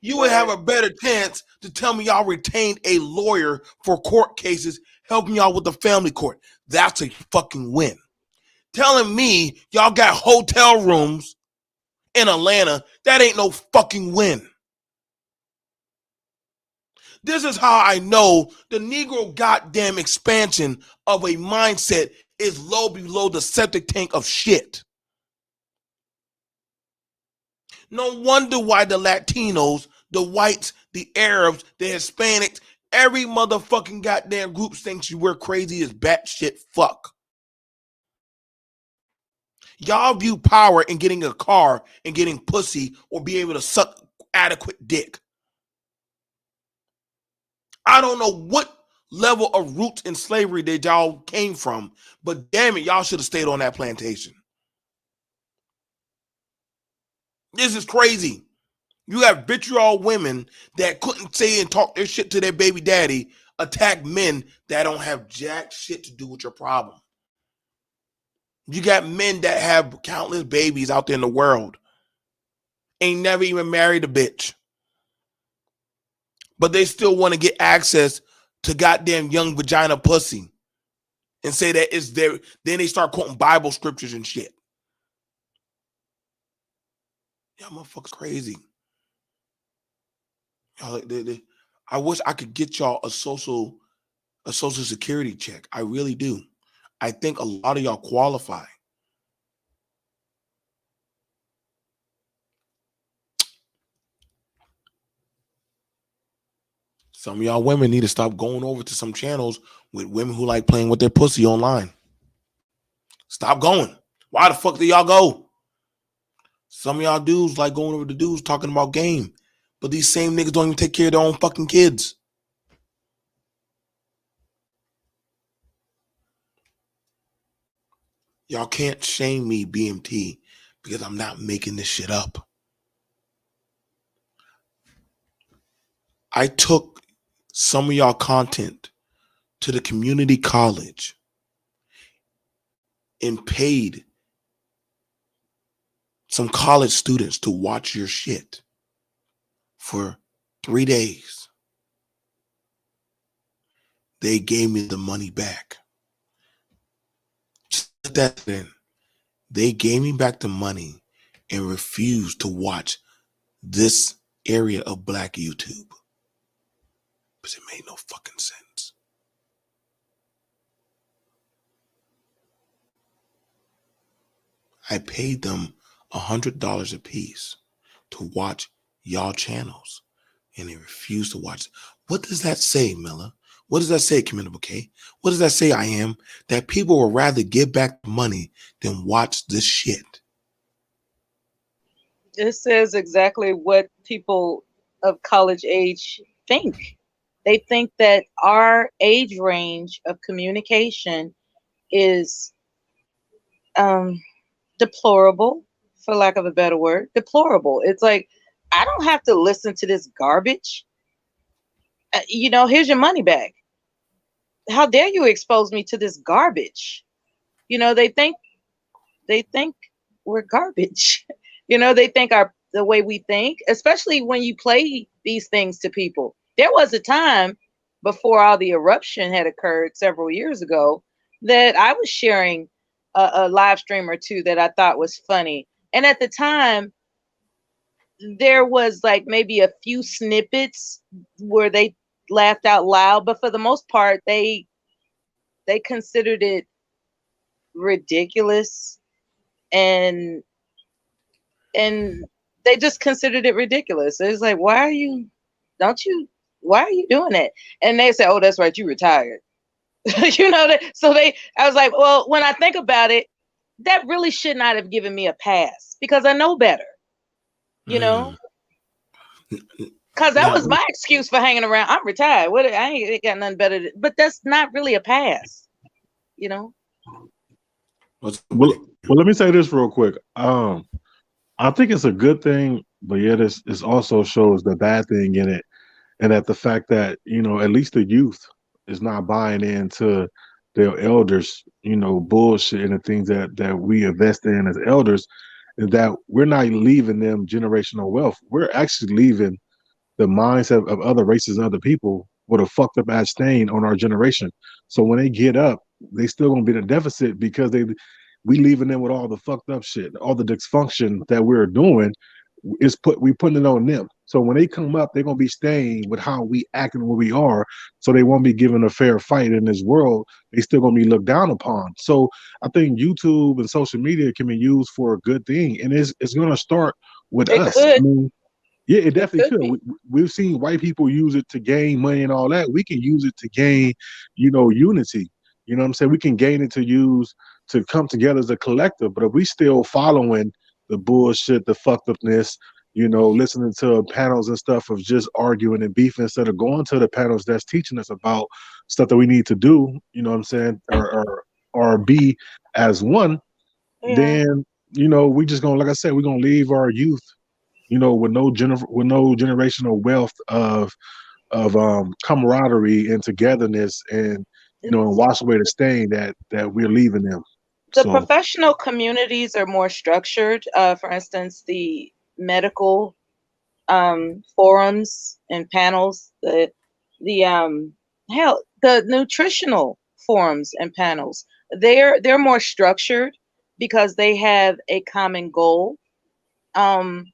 You would have a better chance to tell me y'all retained a lawyer for court cases, helping y'all with the family court. That's a fucking win. Telling me y'all got hotel rooms in Atlanta, that ain't no fucking win. This is how I know the Negro goddamn expansion of a mindset is low below the septic tank of shit. No wonder why the Latinos, the whites, the Arabs, the Hispanics, every motherfucking goddamn group thinks you were crazy as batshit fuck. Y'all view power in getting a car and getting pussy or be able to suck adequate dick. I don't know what level of roots in slavery that y'all came from, but damn it, y'all should have stayed on that plantation. This is crazy. You have vitriol women that couldn't say and talk their shit to their baby daddy, attack men that don't have jack shit to do with your problem. You got men that have countless babies out there in the world, ain't never even married a bitch, but they still want to get access to goddamn young vagina pussy and say that it's there. Then they start quoting Bible scriptures and shit. Y'all motherfuckers crazy. Y'all, I wish I could get y'all a social security check. I really do. I think a lot of y'all qualify. Some of y'all women need to stop going over to some channels with women who like playing with their pussy online. Stop going. Why the fuck do y'all go? Some of y'all dudes like going over to dudes talking about game, but these same niggas don't even take care of their own fucking kids. Y'all can't shame me, BMT, because I'm not making this shit up. I took some of y'all content to the community college and paid some college students to watch your shit for 3 days. They gave me the money back. Just that then, they gave me back the money and refused to watch this area of black YouTube. Because it made no fucking sense. I paid them $100 a piece to watch y'all channels, and they refused to watch. What does that say, Miller? What does that say, Commendable K? What does that say, I am? That people will rather give back the money than watch this shit. It says exactly what people of college age think. They think that our age range of communication is deplorable, for lack of a better word. Deplorable. It's like, I don't have to listen to this garbage. Here's your money back. How dare you expose me to this garbage? They think we're garbage. They think the way we think, especially when you play these things to people. There was a time before all the eruption had occurred several years ago that I was sharing a live stream or two that I thought was funny. And at the time, there was like maybe a few snippets where they laughed out loud, but for the most part, they considered it ridiculous, and they just considered it ridiculous. It's like, why are you doing that? And they say, oh, that's right, you retired. I was like, well, when I think about it, that really should not have given me a pass, because I know better, because that was my excuse for hanging around. I'm retired. I ain't got nothing better but that's not really a pass, Well, let me say this real quick. I think it's a good thing, but yet it also shows the bad thing in it, and that the fact that at least the youth is not buying into their elders, bullshit and the things that we invest in as elders, is that we're not leaving them generational wealth. We're actually leaving the mindset of other races and other people with a fucked up ass stain on our generation. So when they get up, they still gonna be in a deficit because we leaving them with all the fucked up shit, all the dysfunction that we're doing we putting it on them. So when they come up, they're gonna be staying with how we act and where we are. So they won't be given a fair fight in this world. They still gonna be looked down upon. So I think YouTube and social media can be used for a good thing, and it's gonna start with It us. I could. mean, yeah, it It definitely could could. be. We've seen white people use it to gain money and all that. We can use it to gain, unity. You know what I'm saying? We can gain it to use to come together as a collective. But if we still following the bullshit, the fucked upness, listening to panels and stuff of just arguing and beefing instead of going to the panels that's teaching us about stuff that we need to do, you know what I'm saying, or be as one, Yeah. then we just gonna, like I said, we're gonna leave our youth with no generational wealth of camaraderie and togetherness, and wash away the stain that we're leaving them. The So professional communities are more structured. For instance, the medical forums and panels, the nutritional forums and panels, they're more structured because they have a common goal. Um,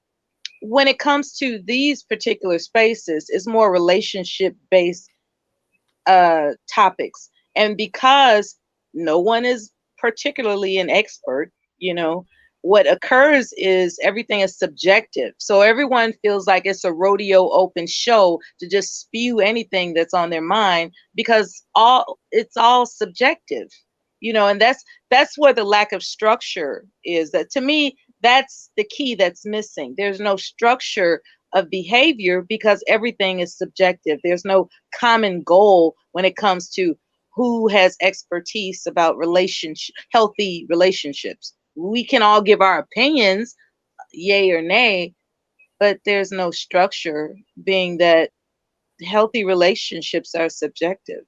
when it comes to these particular spaces, it's more relationship based topics, and because no one is particularly an expert, what occurs is everything is subjective, so everyone feels like it's a rodeo open show to just spew anything that's on their mind, because it's all subjective, and that's where the lack of structure is. That, to me, that's the key that's missing. There's no structure of behavior because everything is subjective. There's no common goal when it comes to who has expertise about healthy relationships. We can all give our opinions, yay or nay, but there's no structure, being that healthy relationships are subjective.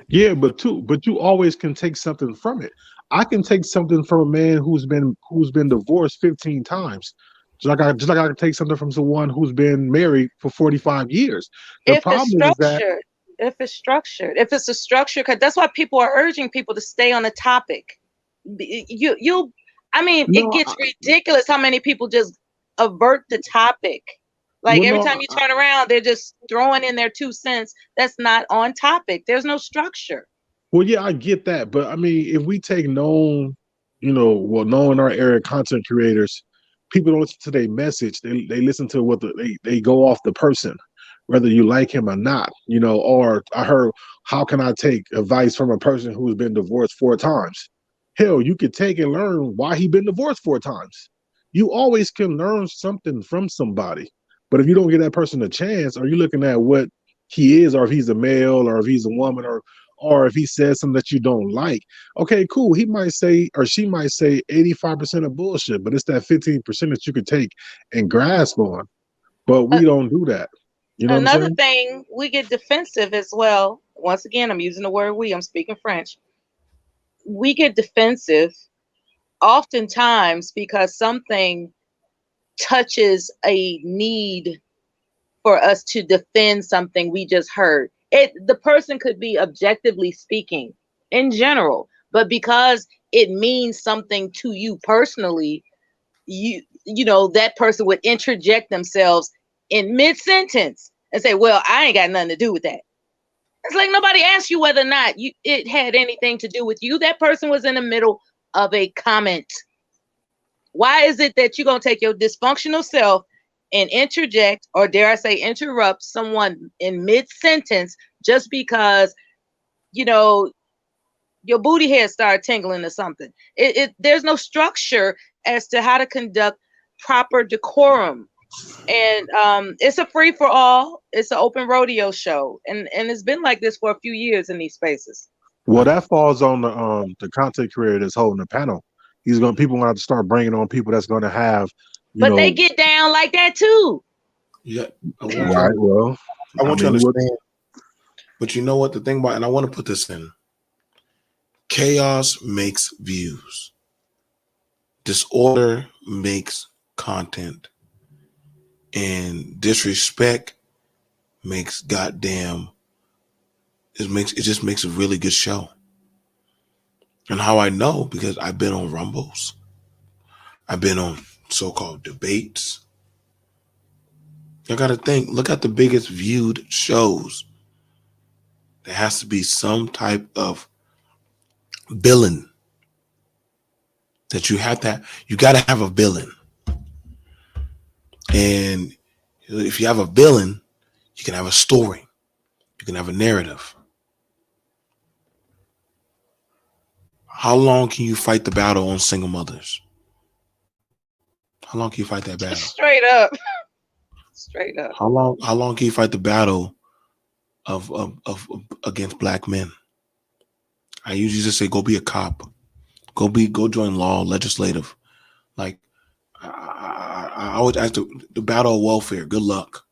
yeah, but you always can take something from it. I can take something from a man who's been divorced 15 times. Just like I can take something from someone who's been married for 45 years. The If it's problem is that structured, if it's a structure, because that's why people are urging people to stay on the topic. You'll, I mean, it no, gets ridiculous how many people just avert the topic. Like well, every no, time you turn around, they're just throwing in their 2 cents. That's not on topic. There's no structure. well, yeah, I get that, but I mean, if we take known in our area content creators, people don't listen to their message. They listen to what they go off the person, whether you like him or not. Or I heard, how can I take advice from a person who's been divorced 4 times? Hell, you could take and learn why he been divorced 4 times. You always can learn something from somebody, but if you don't give that person a chance, are you looking at what he is, or if he's a male, or if he's a woman, or if he says something that you don't like, okay, cool. He might say, or she might say 85% of bullshit, but it's that 15% that you could take and grasp on. But Uh, we don't do that. You know what I'm Another saying? thing, we get defensive as well. Once again, I'm using the word we, I'm speaking French. We get defensive oftentimes because something touches a need for us to defend something we just heard. The person could be objectively speaking in general, but because it means something to you personally, that person would interject themselves in mid-sentence and say, well, I ain't got nothing to do with that. It's like nobody asked you whether or not it had anything to do with you. That person was in the middle of a comment. Why is it that you're going to take your dysfunctional self and interject, or dare I say interrupt someone in mid-sentence just because, your booty hair started tingling or something? There's no structure as to how to conduct proper decorum. And it's a free for all. It's an open rodeo show, and it's been like this for a few years in these spaces. Well, that falls on the content creator that's holding the panel. People want to start bringing on people that's going to have, But they get down like that too. Yeah, right. Well, I want you to mean, understand. But you know what the thing about, and I want to put this in: chaos makes views, disorder makes content, and disrespect makes goddamn it just makes a really good show. And how I know, because I've been on Rumbles, I've been on so-called debates. You got to think, look at the biggest viewed shows. There has to be some type of villain that you got to have a villain. And if you have a villain, you can have a story. You can have a narrative. How long can you fight the battle on single mothers? How long can you fight that battle? Straight up. Straight up. How long can you fight the battle of against black men? I usually just say, go be a cop. Go join law, legislative. Like I always ask the battle of welfare. Good luck.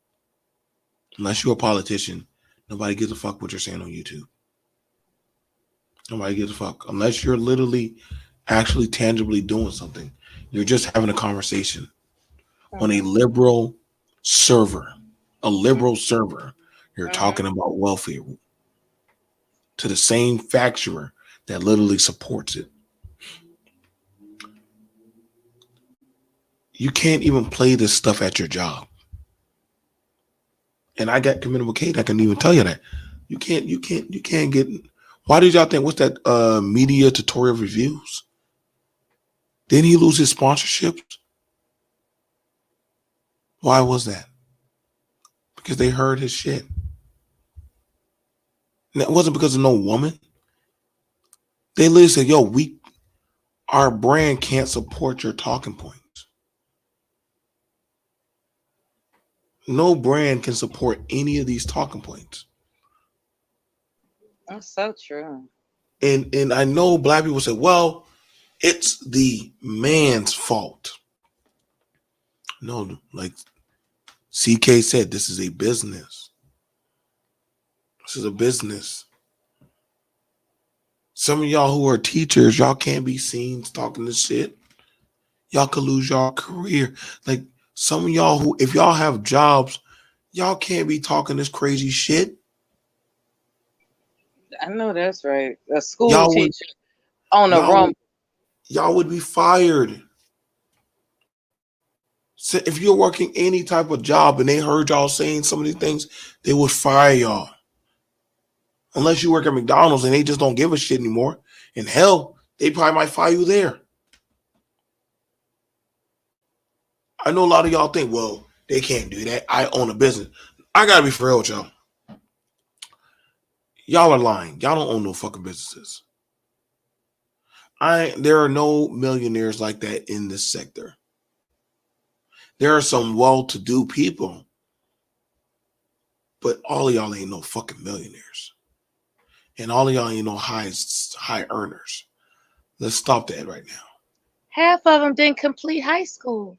Unless you're a politician, nobody gives a fuck what you're saying on YouTube. Nobody gives a fuck. Unless you're literally actually tangibly doing something. You're just having a conversation on a liberal server. You're talking about welfare to the same facturer that literally supports it. You can't even play this stuff at your job. And I got committed with Kate. I can even tell you that. You can't get. Why did y'all think, what's that media tutorial reviews? Didn't he lose his sponsorships? Why was that? Because they heard his shit. And it wasn't because of no woman. They literally said, yo, our brand can't support your talking points. No brand can support any of these talking points. That's so true. And I know black people say, well, it's the man's fault. No, like CK said, this is a business. This is a business. Some of y'all who are teachers, y'all can't be seen talking this shit. Y'all could lose your career. Like some of y'all who, if y'all have jobs, y'all can't be talking this crazy shit. I know that's right. A school Y'all teacher on a Rumble. Y'all would be fired. So if you're working any type of job and they heard y'all saying some of these things, they would fire y'all. Unless you work at McDonald's and they just don't give a shit anymore. And hell, they probably might fire you there. I know a lot of y'all think, well, they can't do that. I own a business. I gotta be for real with y'all. Y'all are lying. Y'all don't own no fucking businesses. There are no millionaires like that in this sector. There are some well-to-do people, but all of y'all ain't no fucking millionaires. And all of y'all ain't no high earners. Let's stop that right now. Half of them didn't complete high school.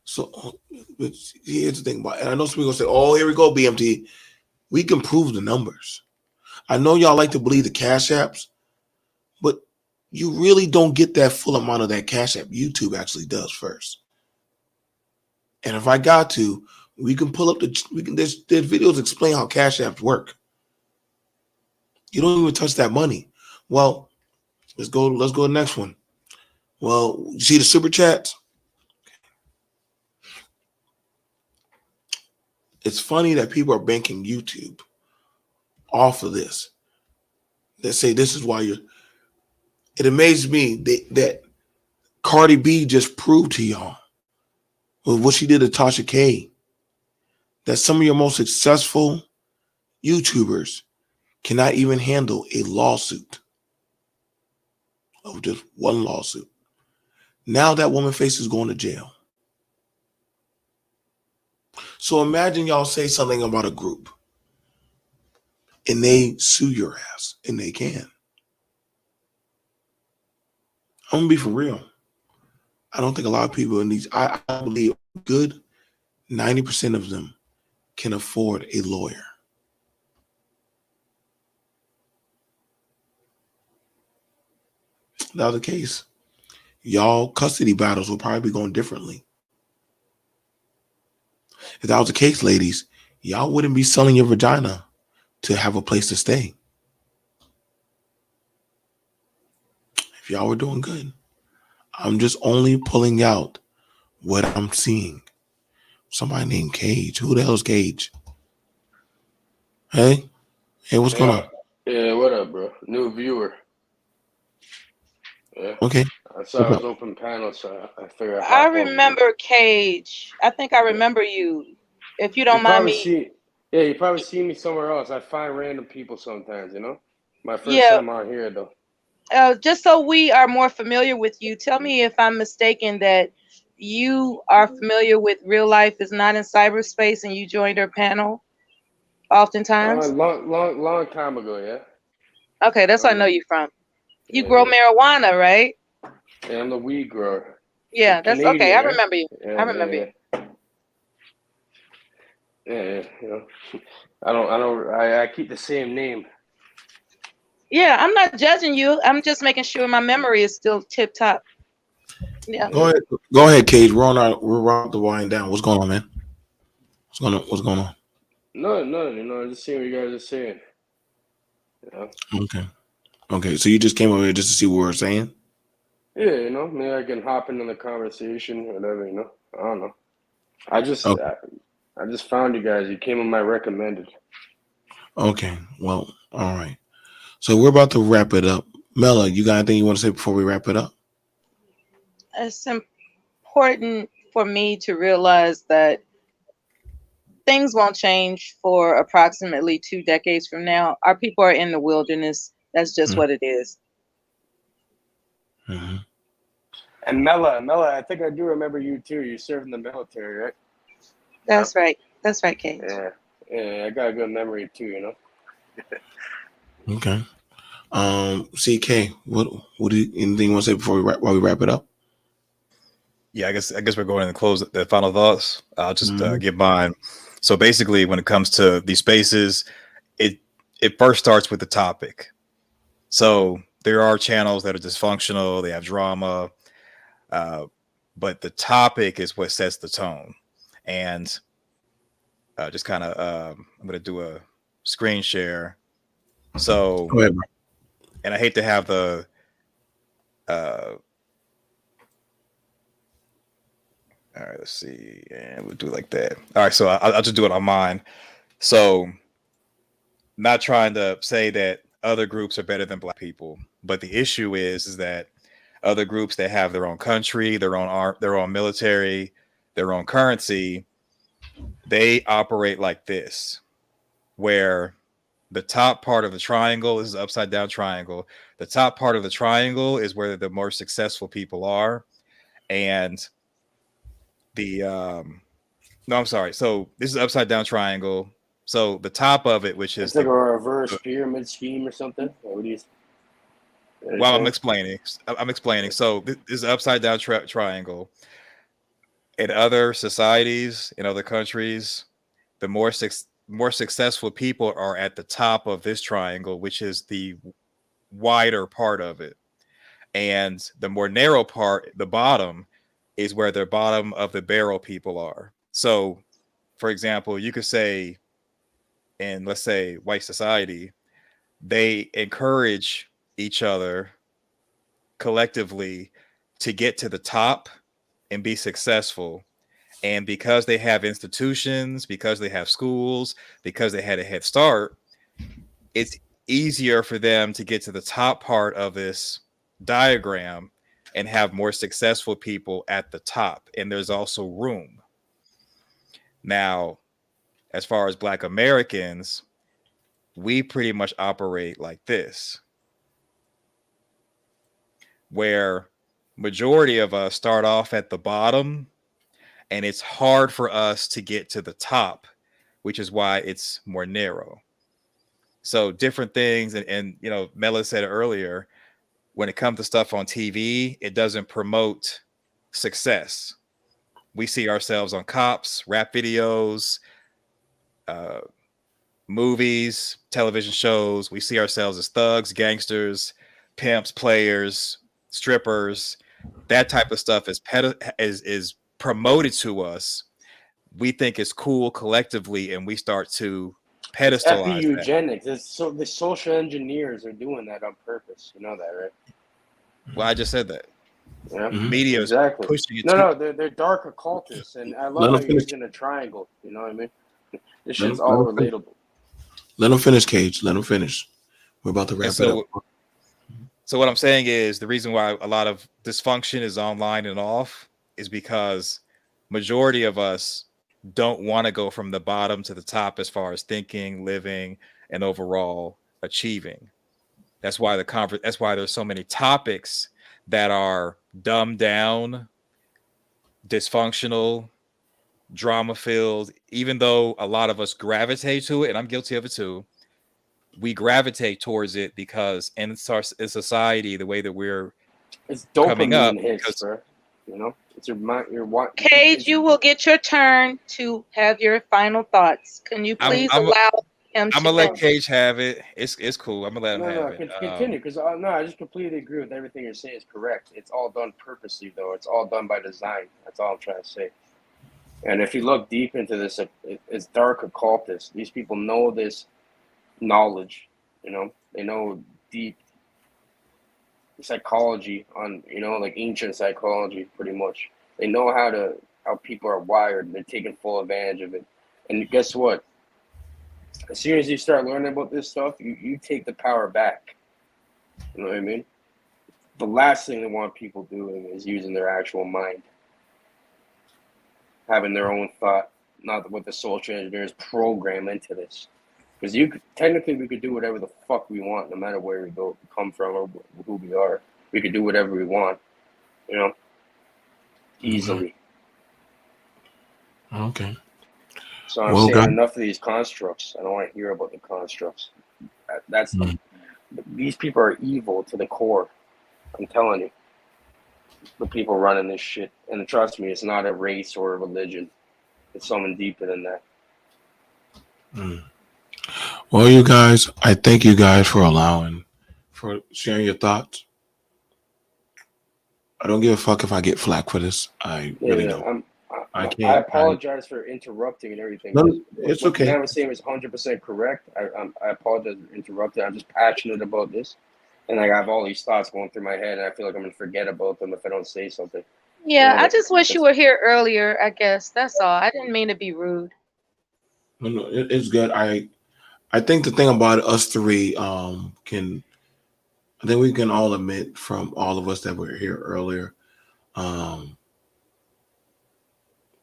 So but here's the thing about it. And I know some people say, oh, here we go, BMT. We can prove the numbers. I know y'all like to believe the cash apps, but you really don't get that full amount of that cash app. YouTube actually does first. And if I got to, we can pull up there's videos explain how cash apps work. You don't even touch that money. Well, let's go to the next one. Well, you see the super chats? It's funny that people are banking YouTube off of this. They say this is why it amazes me that Cardi B just proved to y'all with what she did to Tasha K that some of your most successful YouTubers cannot even handle a lawsuit of just one lawsuit. Now that woman faces going to jail. So imagine y'all say something about a group and they sue your ass, and they can. I'm gonna be for real. I don't think a lot of people in these, I believe good 90% of them can afford a lawyer. If that was the case, y'all custody battles will probably be going differently. If that was the case, ladies, y'all wouldn't be selling your vagina to have a place to stay. If y'all were doing good. I'm just only pulling out what I'm seeing. Somebody named Cage. Who the hell's Cage? Hey, what's going on? Yeah, what up, bro? New viewer. Yeah. Okay. I saw it was open panel, so I figured I'd I hop over here. remember Cage. I think I remember you. If you don't You mind probably me. you probably see me somewhere else. I find random people sometimes, you know? My first Yeah. time on here, though. Just so we are more familiar with you, tell me if I'm mistaken that you are familiar with Real Life is Not in Cyberspace and you joined our panel oftentimes. Long time ago, yeah. Okay, that's where I know you from. You Yeah, grow yeah. marijuana, right? Yeah, I'm the weed grower. Yeah, that's Canadian, okay. I right? remember you. Yeah, I remember you. Yeah, you know. I keep the same name. Yeah, I'm not judging you. I'm just making sure my memory is still tip top. Yeah. Go ahead, Cage. We're on the wind down. What's going on, man? What's going on? No, you know, just seeing what you guys are saying. You know? Okay. So you just came over here just to see what we're saying? Yeah, you know, maybe I can hop into the conversation, whatever, you know. I don't know. I just found you guys. You came on my recommended. Okay. Well, all right. So we're about to wrap it up. Mela, you got anything you want to say before we wrap it up? It's important for me to realize that things won't change for approximately 2 decades from now. Our people are in the wilderness. That's just what it is. Mm-hmm. And Mela, I think I do remember you too. You served in the military, right? That's right. That's right, Kate. Yeah, I got a good memory too, you know. Okay. CK, what do you, anything you want to say before while we wrap it up? Yeah, I guess we're going to close the final thoughts. I'll just give mine. So basically, when it comes to these spaces, it first starts with the topic. So there are channels that are dysfunctional, they have drama, but the topic is what sets the tone. And just kind of, I'm going to do a screen share. So, Go ahead, bro. And I hate to have the all right, let's see. And we'll do it like that. All right, so I'll just do it on mine. So, not trying to say that other groups are better than Black people, but the issue is that other groups that have their own country, their own art, their own military, their own currency, they operate like this, where the top part of the triangle, this is an upside down triangle. The top part of the triangle is where the more successful people are, and the no, I'm sorry. So this is upside down triangle. So the top of it, which is it's like a reverse pyramid scheme or something. What do you? Well, I'm explaining. So this is an upside down triangle. In other societies, in other countries, the more successful people are at the top of this triangle, which is the wider part of it, and the more narrow part, the bottom, is where the bottom of the barrel people are. So, for example, you could say, in let's say white society, they encourage each other collectively to get to the top and be successful. And because they have institutions, because they have schools, because they had a head start, it's easier for them to get to the top part of this diagram and have more successful people at the top. And there's also room. Now, as far as Black Americans, we pretty much operate like this, where majority of us start off at the bottom, and it's hard for us to get to the top, which is why it's more narrow. So different things, and you know, Mela said earlier, when it comes to stuff on TV, it doesn't promote success. We see ourselves on cops, rap videos, movies, television shows. We see ourselves as thugs, gangsters, pimps, players, strippers. That type of stuff is promoted to us we think it's cool collectively, and we start to It's pedestalize that. eugenics. The social engineers are doing that on purpose. You know that, right? Well, I just said that. Yeah, Media is exactly. pushing it. No, they're dark occultists, and I love how Let him you're finish. using a triangle. You know what I mean? This Let shit's him, all let him finish. relatable. Let him finish, Cage. Let him finish. We're about to And wrap it so, up. so what I'm saying is the reason why a lot of dysfunction is online and off is because majority of us don't want to go from the bottom to the top as far as thinking, living, and overall achieving. That's why that's why there's so many topics that are dumbed down, dysfunctional, drama filled, even though a lot of us gravitate to it, and I'm guilty of it too. We gravitate towards it because in society, the way that we're It's coming up, dopamine hits, because bro. You know, it's your mind. Your what? Cage, you will get your turn to have your final thoughts. Can you I'm please I'm allow him I'm to gonna let finish? Cage have it. It's cool. I'm gonna let him No, have it. continue. Because no, I just completely agree with everything you're saying. Is correct. It's all done purposely, though. It's all done by design. That's all I'm trying to say. And if you look deep into this, it's dark occultists. These people know this knowledge. You know, they know deep psychology on, like ancient psychology, pretty much. They know how people are wired. They're taking full advantage of it. And guess what? As soon as you start learning about this stuff, you take the power back. You know what I mean? The last thing they want people doing is using their actual mind, having their own thought, not what the social engineers program into this. Because technically we could do whatever the fuck we want, no matter where we come from or who we are. We could do whatever we want, easily. Okay. So I'm Well, saying guys. enough of these constructs. I don't want to hear about the constructs. These people are evil to the core. I'm telling you, the people running this shit. And trust me, it's not a race or a religion. It's something deeper than that. Well, you guys, I thank you guys for sharing your thoughts. I don't give a fuck if I get flack for this. I really don't. I I can't. apologize for interrupting and everything. No, it's what okay. the man was saying was 100% correct. I apologize for interrupting. I'm just passionate about this. And I have all these thoughts going through my head, and I feel like I'm going to forget about them if I don't say something. Yeah, I just wish you were here earlier, I guess. That's all. I didn't mean to be rude. No, it's good. I think the thing about us three, I think we can all admit from all of us that were here earlier,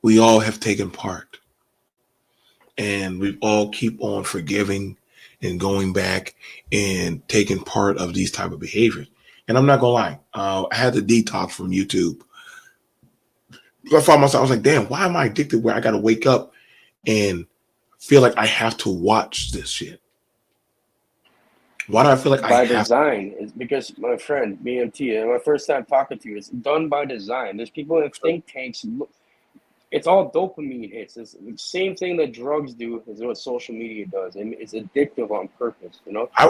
we all have taken part, and we all keep on forgiving and going back and taking part of these type of behaviors. And I'm not gonna lie, I had to detox from YouTube. I found myself, I was like, damn, why am I addicted where I got to wake up and feel like I have to watch this shit? Why do I feel like by I have design? It's because, my friend BMT, and my first time talking to you, it's done by design. There's people in think tanks. It's all dopamine hits. It's the same thing that drugs do is what social media does. And it's addictive on purpose. I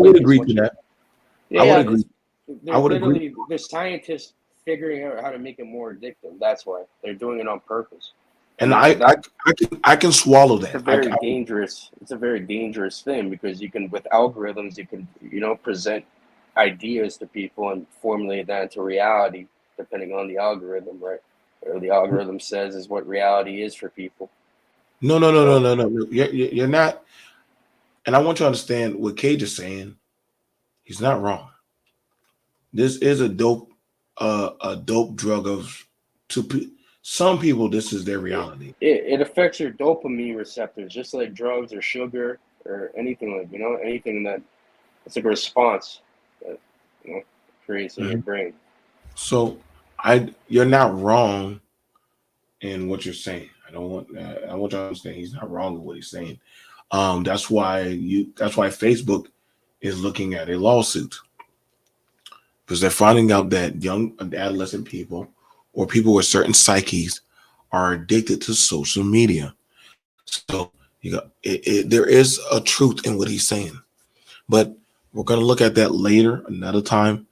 would agree to that. Yeah, I would agree. I would agree. There's scientists figuring out how to make it more addictive. That's why they're doing it on purpose. And I can swallow that. It's a very dangerous thing because with algorithms, you can, present ideas to people and formulate that into reality, depending on the algorithm, right? Or the algorithm says is what reality is for people. No. You're not. And I want you to understand what Cage is saying. He's not wrong. This is a dope drug to some people. This is their reality. It affects your dopamine receptors, just like drugs or sugar or anything anything that it's like a response that creates in your brain. So you're not wrong in what you're saying. I want you to understand he's not wrong in what he's saying. That's why Facebook is looking at a lawsuit, because they're finding out that young adolescent people or people with certain psyches are addicted to social media. So there is a truth in what he's saying, but we're going to look at that later, another time.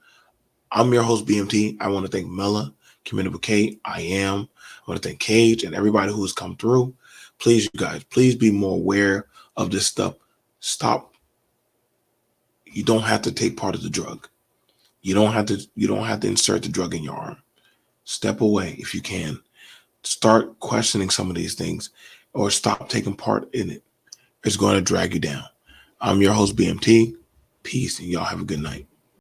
I'm your host, BMT. I want to thank Mela, Community with K. I am. I want to thank Cage and everybody who has come through. Please, you guys, please be more aware of this stuff. Stop. You don't have to take part of the drug. You don't have to insert the drug in your arm. Step away if you can. Start questioning some of these things or stop taking part in it. It's going to drag you down. I'm your host, BMT. Peace, and y'all have a good night.